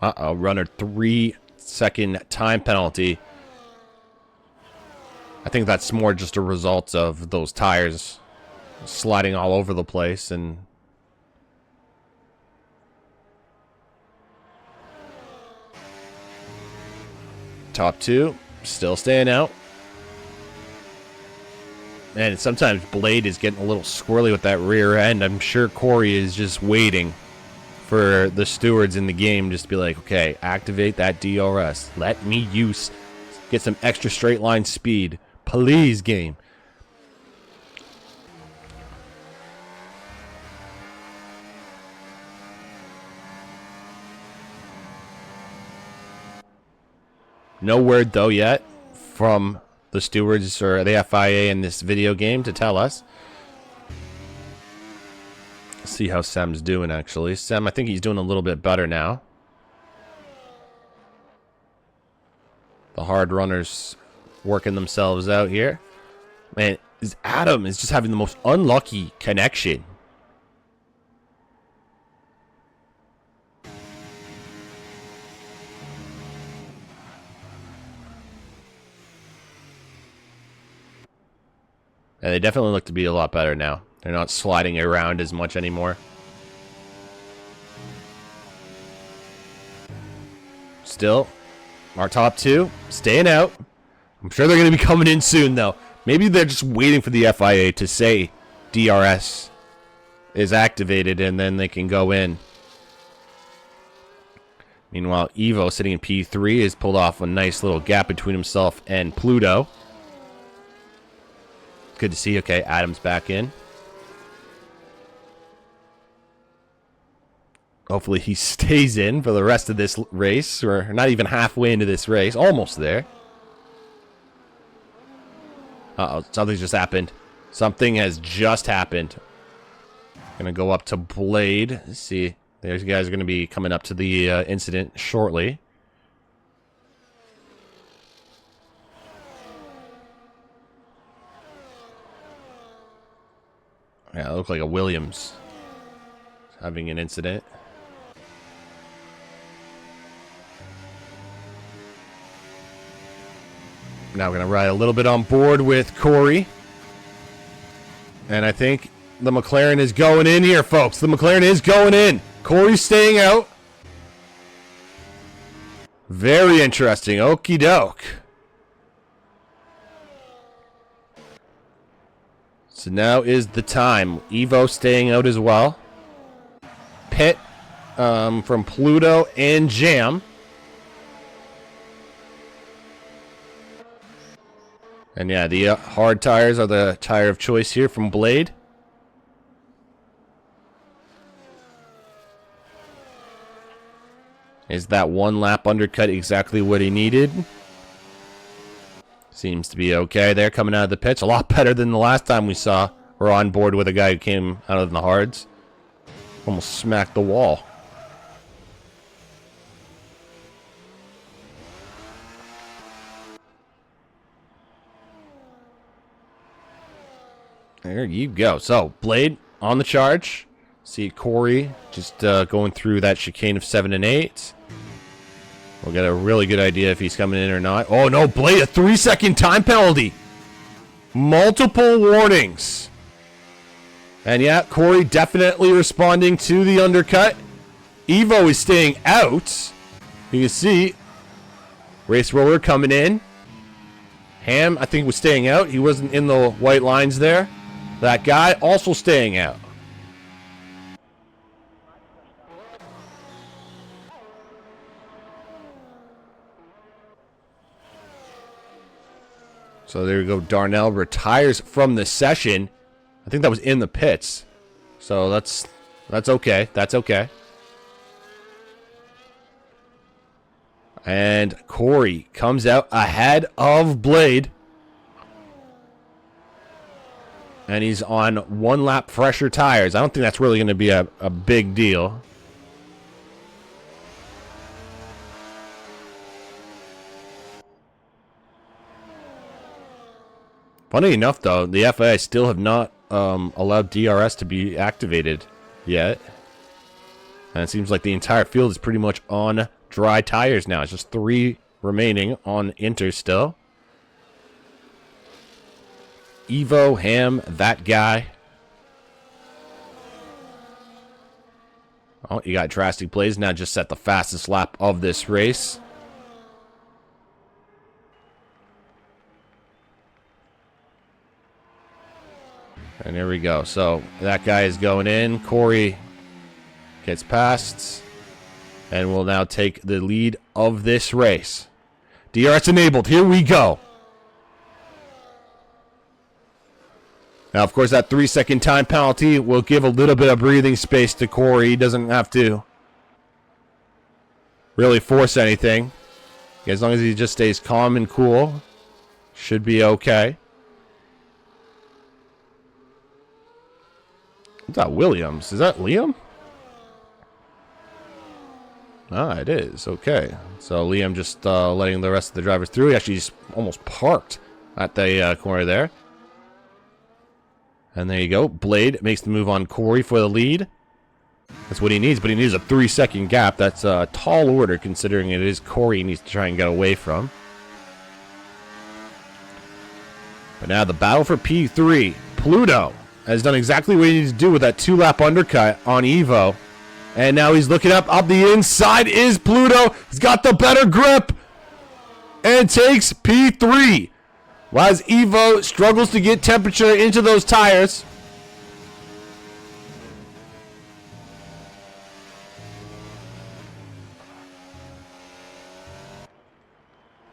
Uh-oh, runner 3-second time penalty. I think that's more just a result of those tires sliding all over the place and top 2 still staying out. And sometimes Blade is getting a little squirrely with that rear end. I'm sure Corey is just waiting for the stewards in the game just to be like, okay, activate that DRS. Let me get some extra straight line speed. Please, game. No word, though, yet from the stewards or the FIA in this video game to tell us. See how Sem's doing, actually. Sem, I think he's doing a little bit better now. The hard runners working themselves out here. Man, Adam is just having the most unlucky connection. And they definitely look to be a lot better now. They're not sliding around as much anymore. Still, our top 2 staying out. I'm sure they're going to be coming in soon, though. Maybe they're just waiting for the FIA to say DRS is activated, and then they can go in. Meanwhile, Evo, sitting in P3, has pulled off a nice little gap between himself and Pluto. Good to see. Okay, Adam's back in. Hopefully he stays in for the rest of this race. We're not even halfway into this race. Almost there. Uh-oh, something's just happened. Something has just happened. Gonna go up to Blade. Let's see. These guys are gonna be coming up to the incident shortly. Yeah, it looks like a Williams having an incident. Now we're going to ride a little bit on board with Corey. And I think the McLaren is going in here, folks. The McLaren is going in. Corey's staying out. Very interesting. Okie doke. So now is the time. Evo staying out as well. Pit from Pluto and Jam. And yeah, the hard tires are the tire of choice here from Blade. Is that one lap undercut exactly what he needed? Seems to be okay there coming out of the pits. A lot better than the last time we saw. We're on board with a guy who came out of the hards. Almost smacked the wall. There you go. So, Blade on the charge. See Corey just going through that chicane of 7 and 8. We'll get a really good idea if he's coming in or not. Oh, no, Blade, a 3-second time penalty. Multiple warnings. And yeah, Corey definitely responding to the undercut. Evo is staying out. You can see Race Roller coming in. Ham, I think, was staying out. He wasn't in the white lines there. That guy also staying out. So there you go. Darnell retires from the session. I think that was in the pits. So that's okay. That's okay. And Corey comes out ahead of Blade. And he's on one lap fresher tires. I don't think that's really going to be a big deal. Funny enough, though, the FIA still have not allowed DRS to be activated yet. And it seems like the entire field is pretty much on dry tires now. It's just 3 remaining on Inter still. Evo, Ham, that guy. Oh, you got Drastic Blaze now just set the fastest lap of this race. And there we go. So that guy is going in. Corey gets past and will now take the lead of this race. DRS enabled. Here we go. Now, of course, that 3-second time penalty will give a little bit of breathing space to Corey. He doesn't have to really force anything. As long as he just stays calm and cool, should be okay. What's that, Williams? Is that Liam? Ah, it is. Okay. So Liam just letting the rest of the drivers through. He actually just almost parked at the corner there. And there you go. Blade makes the move on Corey for the lead. That's what he needs, but he needs a 3-second gap. That's a tall order considering it is Corey he needs to try and get away from. But now the battle for P3. Pluto has done exactly what he needs to do with that 2-lap undercut on Evo. And now he's looking up the inside is Pluto. He's got the better grip. And takes P3. As Evo struggles to get temperature into those tires.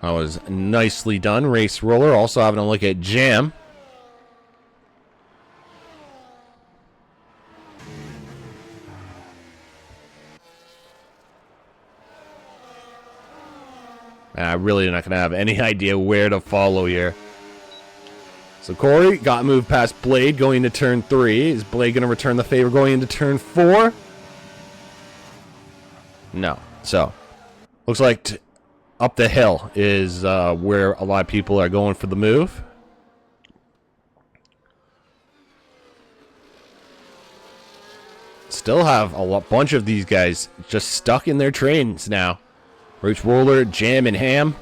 That was nicely done. Race Roller also having a look at Jam. And I'm really not going to have any idea where to follow here. So Corey got moved past Blade going into turn 3. Is Blade going to return the favor going into turn 4? No. So, looks like up the hill is where a lot of people are going for the move. Still have a bunch of these guys just stuck in their trains now. Race Roller, Jam, and Ham.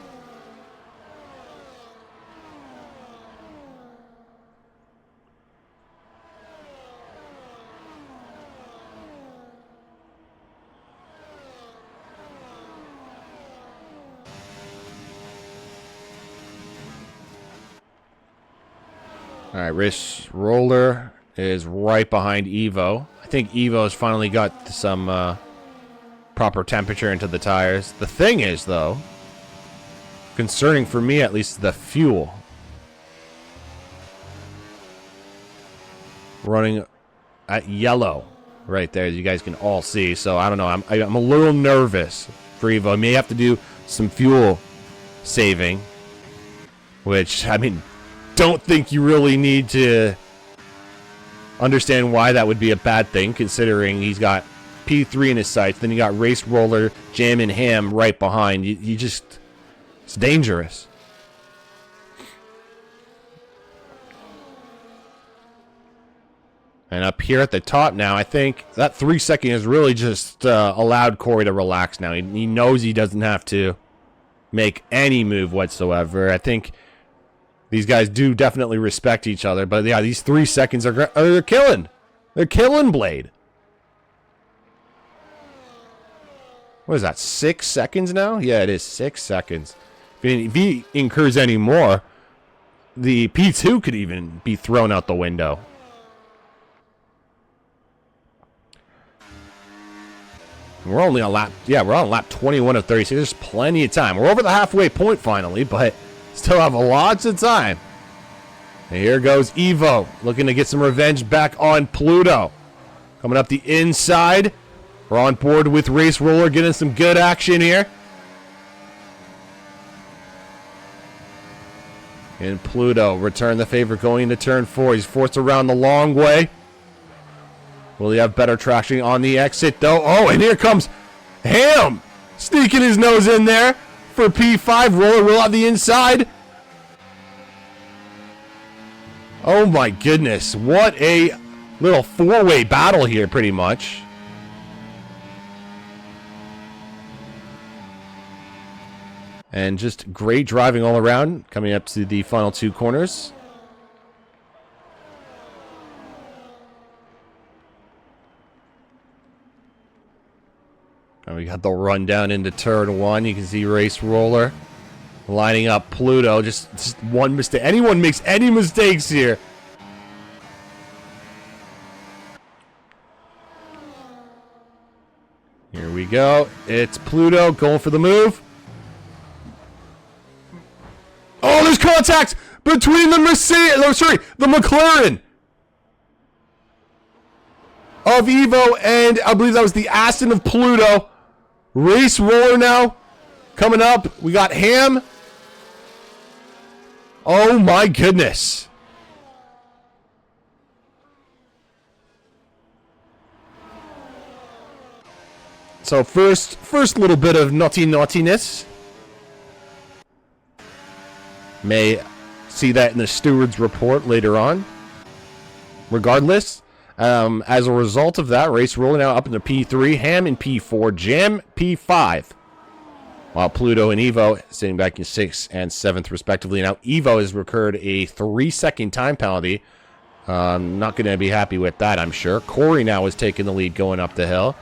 All right, Race Roller is right behind Evo. I think Evo's finally got some proper temperature into the tires. The thing is, though, concerning for me at least, the fuel. Running at yellow right there, as you guys can all see. So I don't know. I'm a little nervous for Evo. I may have to do some fuel saving, which, I mean, don't think you really need to understand why that would be a bad thing, considering he's got P3 in his sights. Then you got Race Roller, Jam, and Ham right behind. You just, it's dangerous. And up here at the top now, I think that 3 second has really just allowed Corey to relax now. He knows he doesn't have to make any move whatsoever. I think these guys do definitely respect each other. But yeah, these 3 seconds are killing. They're killing Blade. What is that, 6 seconds now? Yeah, it is 6 seconds. If he incurs any more, the P2 could even be thrown out the window. We're only on lap, we're on lap 21 of 36. There's plenty of time. We're over the halfway point finally, but still have lots of time. And here goes Evo, looking to get some revenge back on Pluto. Coming up the inside. We're on board with Race Roller, getting some good action here. And Pluto, return the favor going into turn 4. He's forced around the long way. Will he have better traction on the exit, though? Oh, and here comes Ham, sneaking his nose in there for P5. Roller will have the inside. Oh, my goodness. What a little four-way battle here, pretty much. And just great driving all around, coming up to the final 2 corners. And we got the run down into turn 1. You can see Race Roller lining up Pluto. Just one mistake. Anyone makes any mistakes here. Here we go. It's Pluto going for the move. Oh, there's contact between the the McLaren of Evo and I believe that was the Aston of Pluto. Race Roller now coming up. We got Ham. Oh my goodness. So first little bit of naughtiness. May see that in the steward's report later on. Regardless, as a result of that, Race Roller now up into P3, Ham in P4, Jam P5. While Pluto and Evo sitting back in 6th and 7th respectively. Now Evo has incurred a 3-second time penalty. Not going to be happy with that, I'm sure. Corey now is taking the lead going up the hill.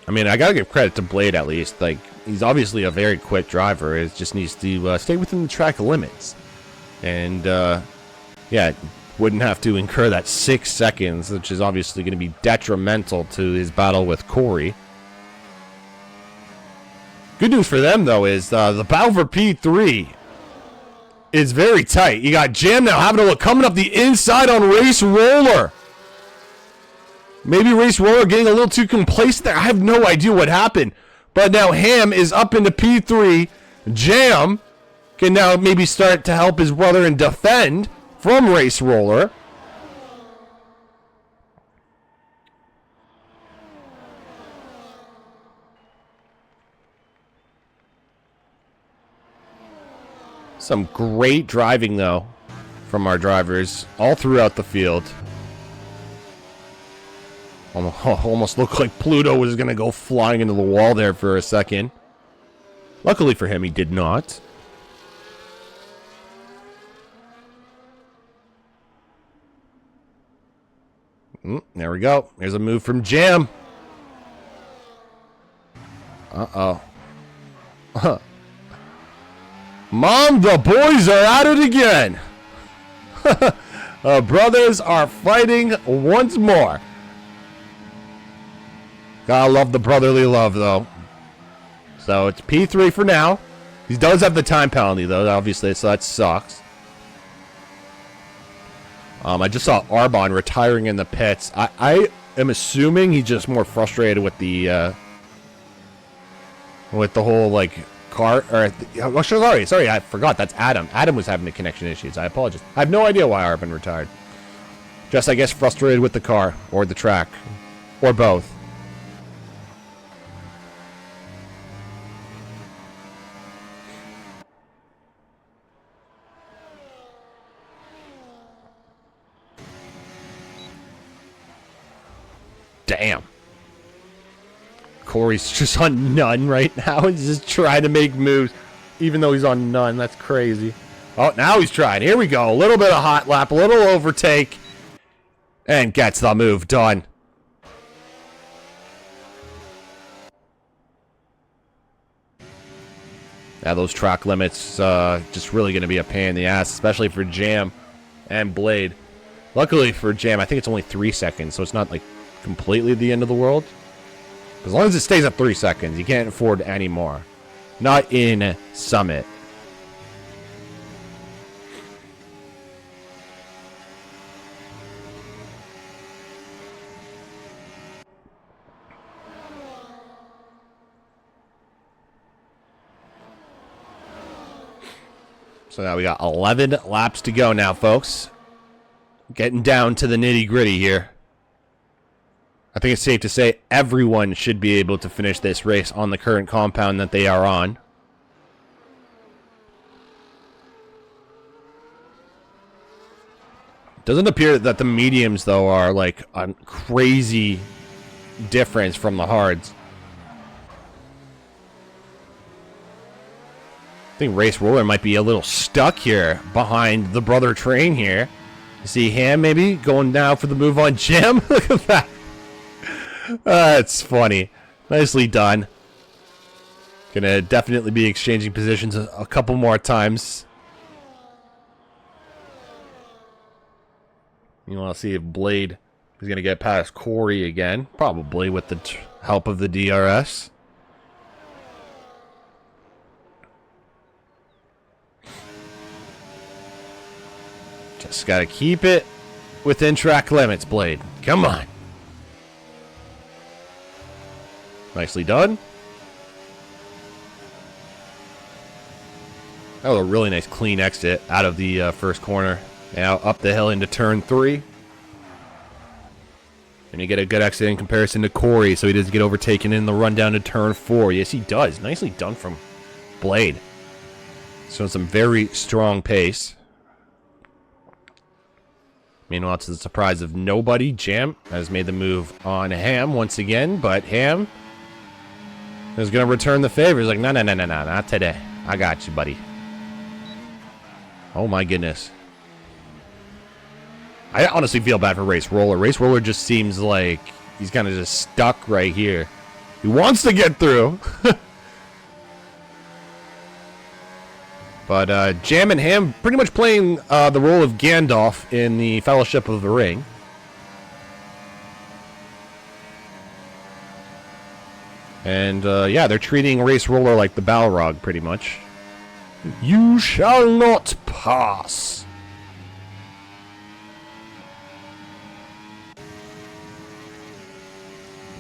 I mean, I got to give credit to Blade at least. Like, he's obviously a very quick driver. It just needs to stay within the track limits. And, yeah, wouldn't have to incur that 6 seconds, which is obviously going to be detrimental to his battle with Corey. Good news for them, though, is the battle for P3 is very tight. You got Jam now having to look coming up the inside on Race Roller. Maybe Race Roller getting a little too complacent there. I have no idea what happened. But now Ham is up into P3. Jam can now maybe start to help his brother and defend from Race Roller. Some great driving, though, from our drivers all throughout the field. Almost looked like Pluto was going to go flying into the wall there for a second. Luckily for him, he did not. There we go. There's a move from Jam. Uh-oh. Mom, the boys are at it again. Brothers are fighting once more. Gotta love the brotherly love, though. So it's P3 for now. He does have the time penalty, though, obviously, so that sucks. I just saw Arbon retiring in the pits. I am assuming he's just more frustrated with the whole, like, car. Or, oh, sorry, I forgot. That's Adam. Adam was having the connection issues. I apologize. I have no idea why Arbon retired. Just, I guess, frustrated with the car or the track or both. Damn. Corey's just on none right now. He's just trying to make moves, even though he's on none. That's crazy. Oh, now he's trying. Here we go. A little bit of hot lap, a little overtake, and gets the move done. Now those track limits just really going to be a pain in the ass, especially for Jam and Blade. Luckily for Jam, I think it's only 3 seconds, so it's not like completely the end of the world. As long as it stays at 3 seconds, you can't afford any more. Not in Summit. So now we got 11 laps to go now, folks. Getting down to the nitty-gritty here. I think it's safe to say everyone should be able to finish this race on the current compound that they are on. Doesn't appear that the mediums, though, are like a crazy difference from the hards. I think Race Roller might be a little stuck here behind the brother train here. You see him maybe going now for the move on Jim. Look at that. That's funny. Nicely done. Gonna definitely be exchanging positions a couple more times. You want to see if Blade is gonna get past Corey again. Probably with the help of the DRS. Just gotta keep it within track limits, Blade. Come on. Nicely done. That was a really nice clean exit out of the first corner. Now up the hill into turn 3. And you get a good exit in comparison to Corey, so he doesn't get overtaken in the run down to turn 4. Yes, he does. Nicely done from Blade. Showing some very strong pace. Meanwhile, to the surprise of nobody, Jam has made the move on Ham once again, but Ham is going to return the favor. He's like, no, not today. I got you, buddy. Oh, my goodness. I honestly feel bad for Race Roller. Race Roller just seems like he's kind of just stuck right here. He wants to get through. But Jam and Ham pretty much playing the role of Gandalf in the Fellowship of the Ring. And, yeah, they're treating Race Roller like the Balrog, pretty much. You shall not pass.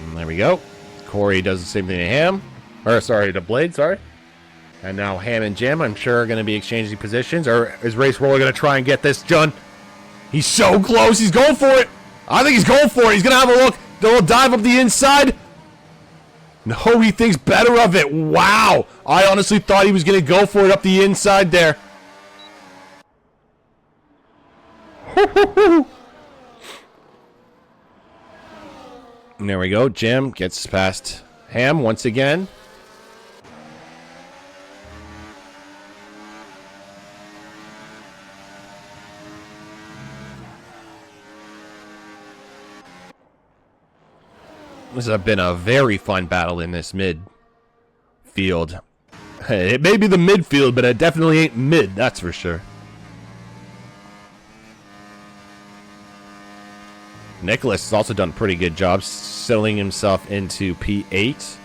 And there we go. Corey does the same thing to Ham. Or, sorry, to Blade, sorry. And now Ham and Jam, I'm sure, are going to be exchanging positions. Or is Race Roller going to try and get this done? He's so close. He's going for it. I think he's going for it. He's going to have a look. A little dive up the inside. No, he thinks better of it. Wow. I honestly thought he was going to go for it up the inside there. And there we go. Jam gets past Ham once again. This has been a very fun battle in this midfield. It may be the midfield, but it definitely ain't mid, that's for sure. Nicholas has also done a pretty good job settling himself into P8.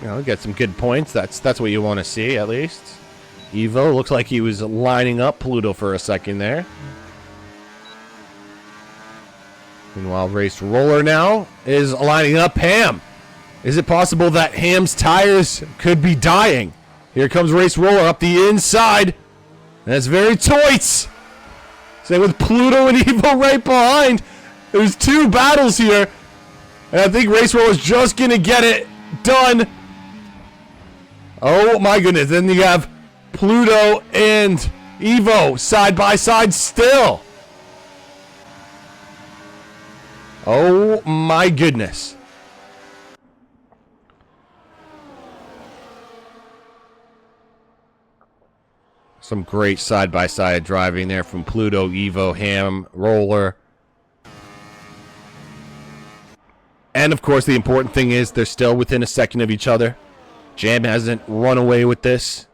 You know, get some good points. That's what you want to see, at least. Evo looks like he was lining up Pluto for a second there. Meanwhile, Race Roller now is lining up Ham. Is it possible that Ham's tires could be dying? Here comes Race Roller up the inside. That's very tight. Same with Pluto and Evo right behind. There's two battles here. And I think Race Roller's just going to get it done. Oh my goodness. Then you have Pluto and Evo side by side still. Oh my goodness. Some great side-by-side driving there from Pluto, Evo, Ham, Roller. And, of course, the important thing is they're still within a second of each other. Jam hasn't run away with this.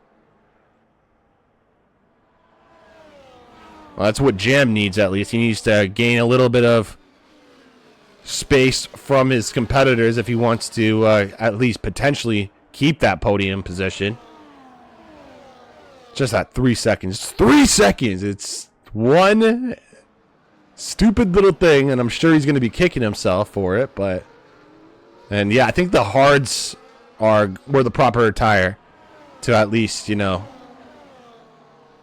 Well, that's what Jam needs, at least. He needs to gain a little bit of space from his competitors if he wants to at least potentially keep that podium position. Just that 3 seconds. 3 seconds! It's one stupid little thing, and I'm sure he's going to be kicking himself for it, but... And yeah, I think the hards were the proper tire to at least, you know,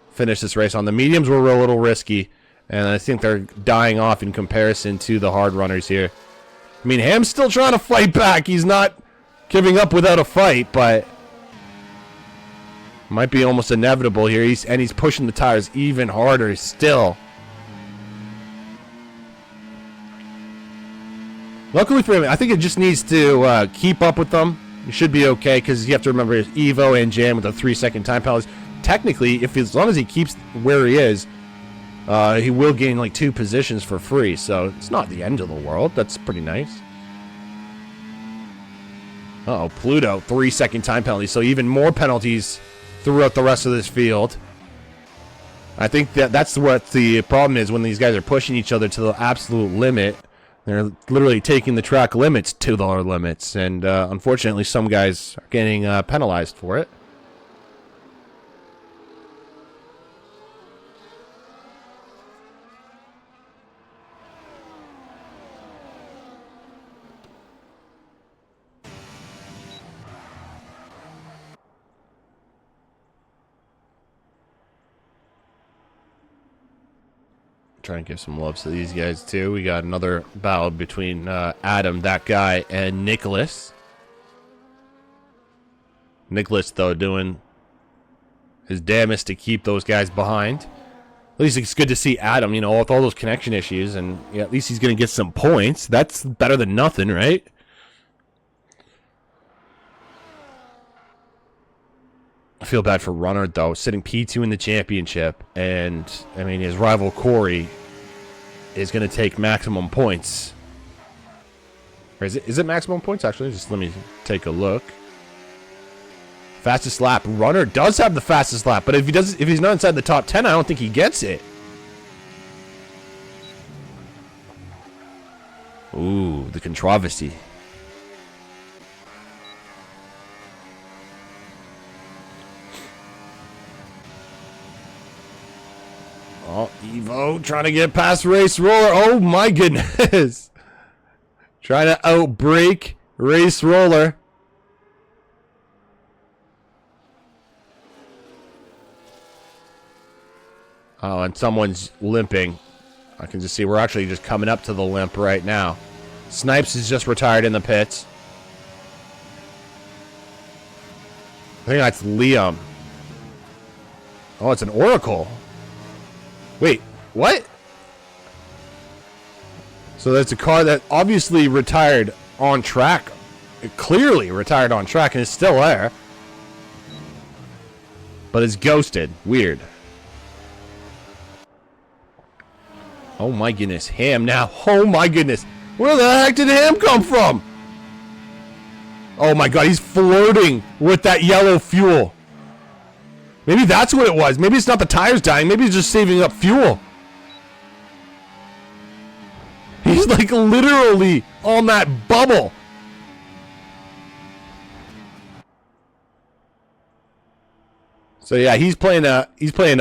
finish this race on. The mediums were a little risky, and I think they're dying off in comparison to the hard runners here. I mean, Ham's still trying to fight back. He's not giving up without a fight, but... Might be almost inevitable here. He's pushing the tires even harder still. Luckily for him, I think it just needs to keep up with them. It should be okay because you have to remember Evo and Jam with the 3-second time penalties. Technically, as long as he keeps where he is, he will gain like 2 positions for free. So it's not the end of the world. That's pretty nice. Uh-oh, Pluto, 3-second time penalty. So even more penalties throughout the rest of this field. I think that's what the problem is when these guys are pushing each other to the absolute limit. They're literally taking the track limits to the limits, and unfortunately some guys are getting penalized for it. Try and give some love to these guys too. We got another battle between Adam, that guy, and Nicholas. Nicholas, though, doing his damnedest to keep those guys behind. At least it's good to see Adam, you know, with all those connection issues, and yeah, at least he's going to get some points. That's better than nothing, right? I feel bad for Runner, though, sitting P2 in the championship, and, I mean, his rival Corey is going to take maximum points. Or is it maximum points, actually? Just let me take a look. Fastest lap. Runner does have the fastest lap, but if he's not inside the top 10, I don't think he gets it. Ooh, the controversy. Oh, Evo trying to get past Race Roller. Oh my goodness. Trying to outbrake Race Roller. Oh, and someone's limping. I can just see we're actually just coming up to the limp right now. Snipes is just retired in the pits. I think that's Liam. Oh, it's an Oracle. Wait, what? So that's a car that obviously retired on track. It clearly retired on track and is still there. But it's ghosted. Weird. Oh my goodness. Ham now. Oh my goodness. Where the heck did Ham come from? Oh my god, he's flirting with that yellow fuel. Maybe that's what it was. Maybe it's not the tires dying. Maybe he's just saving up fuel. He's like literally on that bubble. So yeah, he's playing a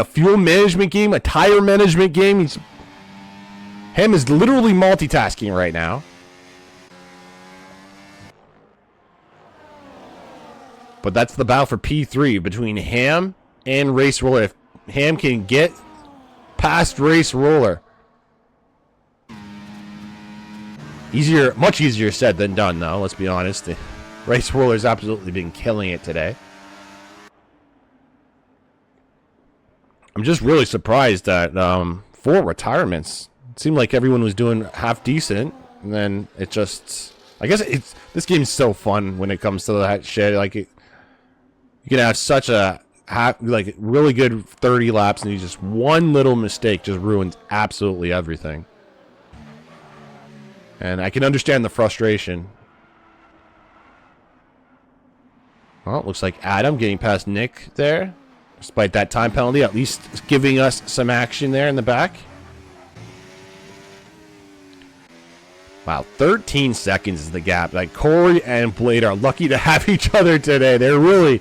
fuel management game, a tire management game. Ham is literally multitasking right now. But that's the battle for P3 between Ham and Race Roller. If Ham can get past Race Roller, much easier said than done, though. Let's be honest. The Race Roller's absolutely been killing it today. I'm just really surprised that 4 retirements. It seemed like everyone was doing half decent, and then it just. I guess this game's so fun when it comes to that shit. Like you can have such a really good 30 laps, and you just one little mistake just ruins absolutely everything. And I can understand the frustration. Well, it looks like Adam getting past Nick there. Despite that time penalty, at least giving us some action there in the back. Wow, 13 seconds is the gap. Like, Corey and Blade are lucky to have each other today. They're really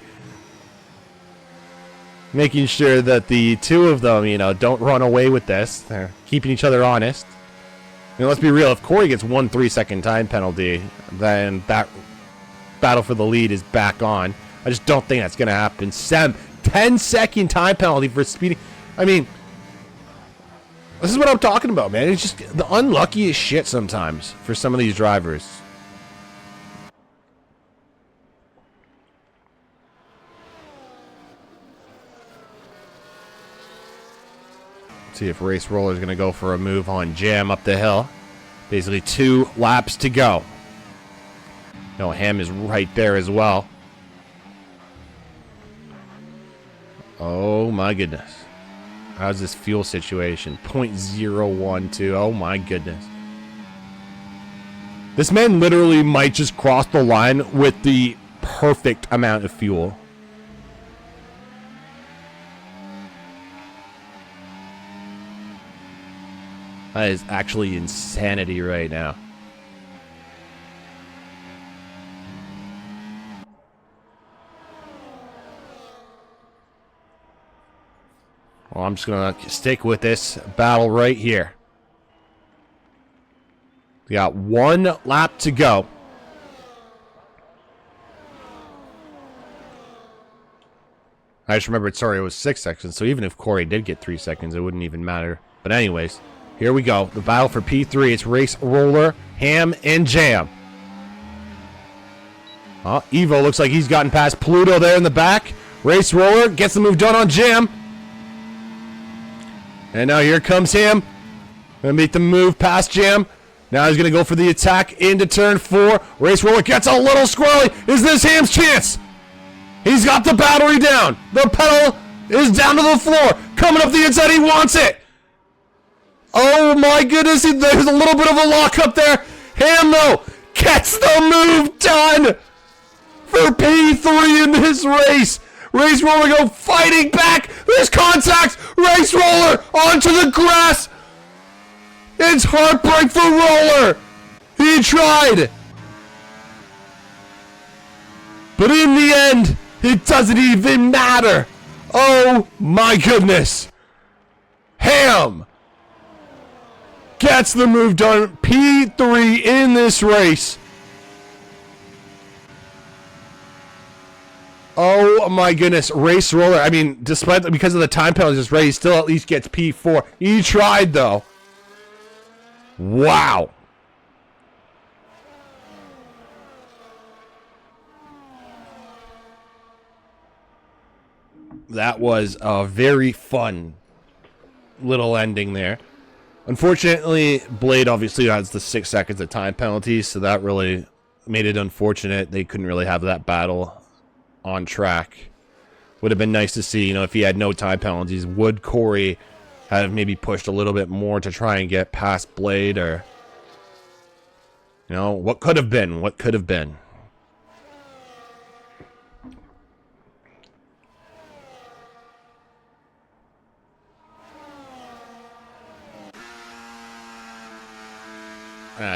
making sure that the two of them, don't run away with this. They're keeping each other honest. Let's be real. If Corey gets 1 3-second time penalty, then that battle for the lead is back on. I just don't think that's going to happen. 10-second time penalty for speeding. I mean, this is what I'm talking about, man. It's just the unluckiest shit sometimes for some of these drivers. Let's see if Race Roller is going to go for a move on Jam up the hill. Basically 2 laps to go. No, Ham is right there as well. Oh my goodness. How's this fuel situation? 0.012. Oh my goodness. This man literally might just cross the line with the perfect amount of fuel. That is actually insanity right now. Well, I'm just going to stick with this battle right here. We got 1 lap to go. I just remembered, sorry, it was 6 seconds. So even if Corey did get 3 seconds, it wouldn't even matter. But anyways, here we go. The battle for P3. It's Race Roller, Ham, and Jam. Evo looks like he's gotten past Pluto there in the back. Race Roller gets the move done on Jam. And now here comes Ham. Gonna make the move past Jam. Now he's gonna go for the attack into turn 4. Race Roller gets a little squirrely. Is this Ham's chance? He's got the battery down. The pedal is down to the floor. Coming up the inside, he wants it. Oh my goodness, there's a little bit of a lock up there. Ham, though, gets the move done for P3 in this race. Race Roller go fighting back. There's contact. Race Roller onto the grass. It's heartbreak for Roller. He tried. But in the end, it doesn't even matter. Oh my goodness. Ham gets the move done. P3 in this race. Oh my goodness, Race Roller. I mean, because of the time penalty this race, he still at least gets P4. He tried though. Wow. That was a very fun little ending there. Unfortunately, Blade obviously has the 6 seconds of time penalties, so that really made it unfortunate. They couldn't really have that battle on track. Would have been nice to see, if he had no time penalties. Would Corey have maybe pushed a little bit more to try and get past Blade, or what could have been? What could have been?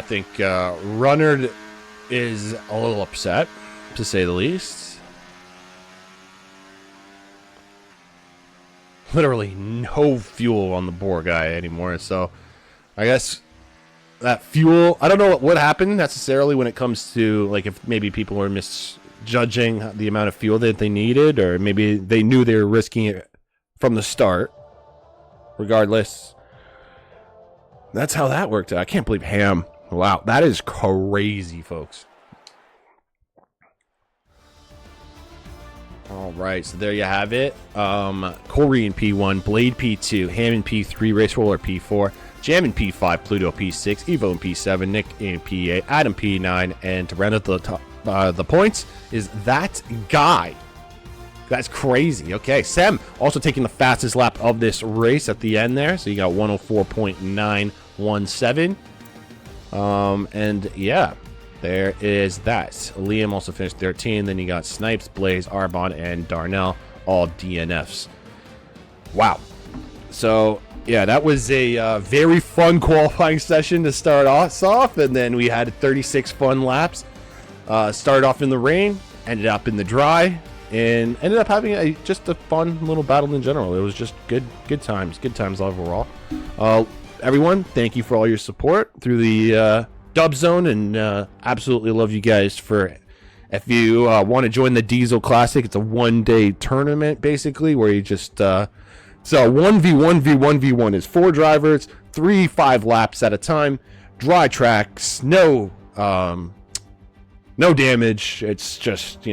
think Runnard is a little upset, to say the least. Literally no fuel on the board guy anymore, so I guess that fuel, I don't know what happened necessarily when it comes to, like, if maybe people were misjudging the amount of fuel that they needed, or maybe they knew they were risking it from the start. Regardless, that's how that worked out. I can't believe Ham. Wow, that is crazy, folks. All right, so there you have it. Corey in P1, Blade P2, Ham in P3, Race Roller P4, Jam in P5, Pluto P6, Evo in P7, Nick in P8, Adam P9, and to round out the points is that guy. That's crazy. Okay, Sam also taking the fastest lap of this race at the end there, so you got 104.917. And yeah, there is that. Liam also finished 13. Then you got Snipes, Blaze, Arbon, and Darnell, all DNFs. Wow. So yeah, that was a very fun qualifying session to start us off, and then we had 36 fun laps. Started off in the rain, ended up in the dry, and ended up having just a fun little battle in general. It was just good times overall. Everyone, thank you for all your support through the Dub Zone, and absolutely love you guys. If you want to join the Diesel Classic, it's a one-day tournament basically where you just so 1v1 is 4 drivers, 5 laps at a time, dry tracks, no damage. It's just,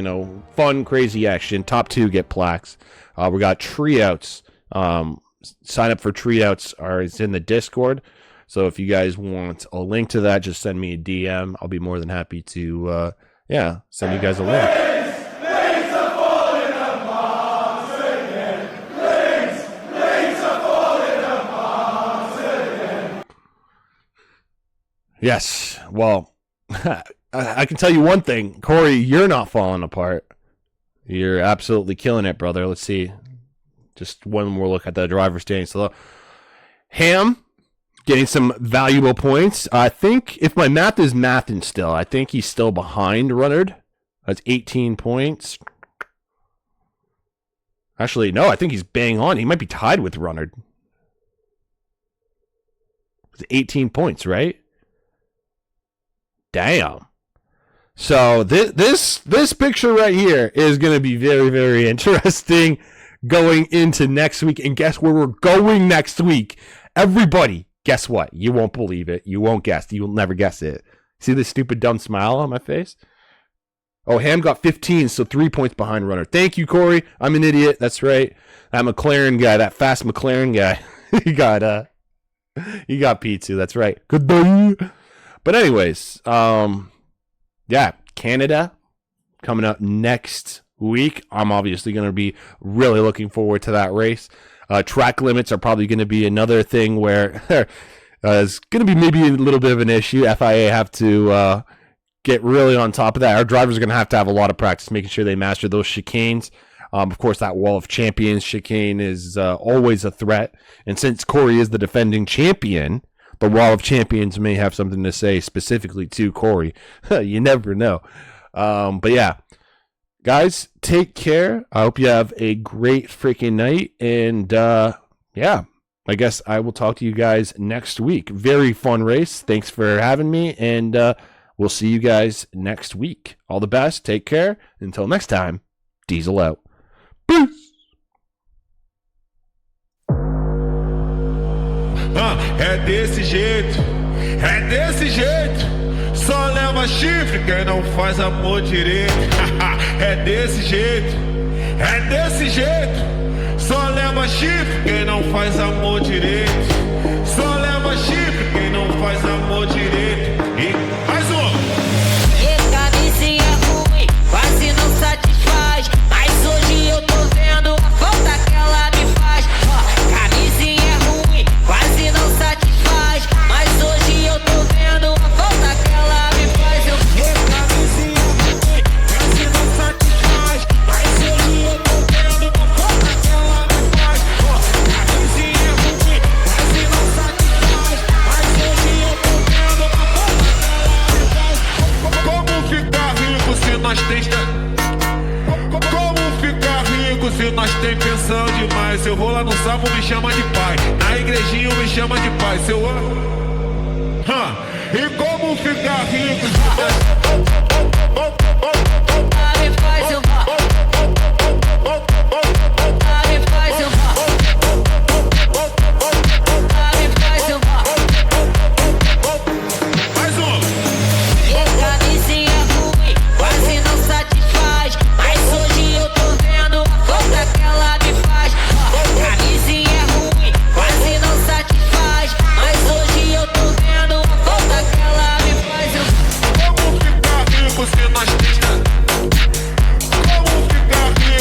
fun, crazy action. Top 2 get plaques. We got tree outs. Sign up for tree outs is in the Discord. So if you guys want a link to that, just send me a DM. I'll be more than happy to, send you guys a link. Yes. Well, I can tell you one thing, Corey, you're not falling apart. You're absolutely killing it, brother. Let's see. Just one more look at the driver's standing. So, Ham getting some valuable points. I think if my math is mathing still, I think he's still behind Runnard. That's 18 points. Actually, no, I think he's bang on. He might be tied with Runnard. It's 18 points, right? Damn. So this picture right here is going to be very, very interesting going into next week. And guess where we're going next week? Everybody, guess what? You won't believe it. You won't guess. You will never guess it. See this stupid dumb smile on my face? Oh, Ham got 15, so 3 points behind Runner. Thank you, Corey. I'm an idiot. That's right. That McLaren guy, that fast McLaren guy, he got P2. That's right. Good day. But anyways, yeah, Canada coming up next week. I'm obviously going to be really looking forward to that race. Track limits are probably going to be another thing where it's going to be maybe a little bit of an issue. FIA have to get really on top of that. Our drivers are going to have a lot of practice making sure they master those chicanes. Of course, that Wall of Champions chicane is always a threat. And since Corey is the defending champion, the Wall of Champions may have something to say specifically to Corey. You never know. But yeah, guys, take care. I hope you have a great freaking night. And yeah, I guess I will talk to you guys next week. Very fun race. Thanks for having me. And we'll see you guys next week. All the best. Take care. Until next time, Diesel out. Peace. É desse jeito, só leva chifre quem não faz amor direito. É desse jeito, só leva chifre quem não faz amor direito. Só leva chifre quem não faz amor direito. E mais um. Camisinha ruim, quase não satisfaz, mas hoje eu tô vendo a falta que ela me faz. Camisinha ruim, quase não satisfaz, mas hoje eu tô vendo a falta que ela me faz. Eu camisinha ruim, quase não satisfaz, mas hoje eu tô vendo a falta que ela me faz. Camisinha ruim, quase não satisfaz, mas hoje eu tô vendo a falta que ela me faz. nós tem... Como ficar rico se nós tem pensão demais? Se eu vou lá no salmo, me chama de pai. Na igrejinha, me chama de pai. Se eu... E como ficar rico se nós...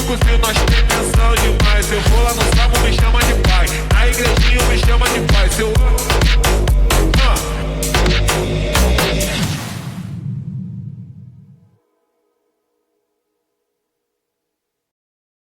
Se nós tem pensão demais, eu vou lá no sábado, me chama de pai. Na igrejinha me chama de pai. Se eu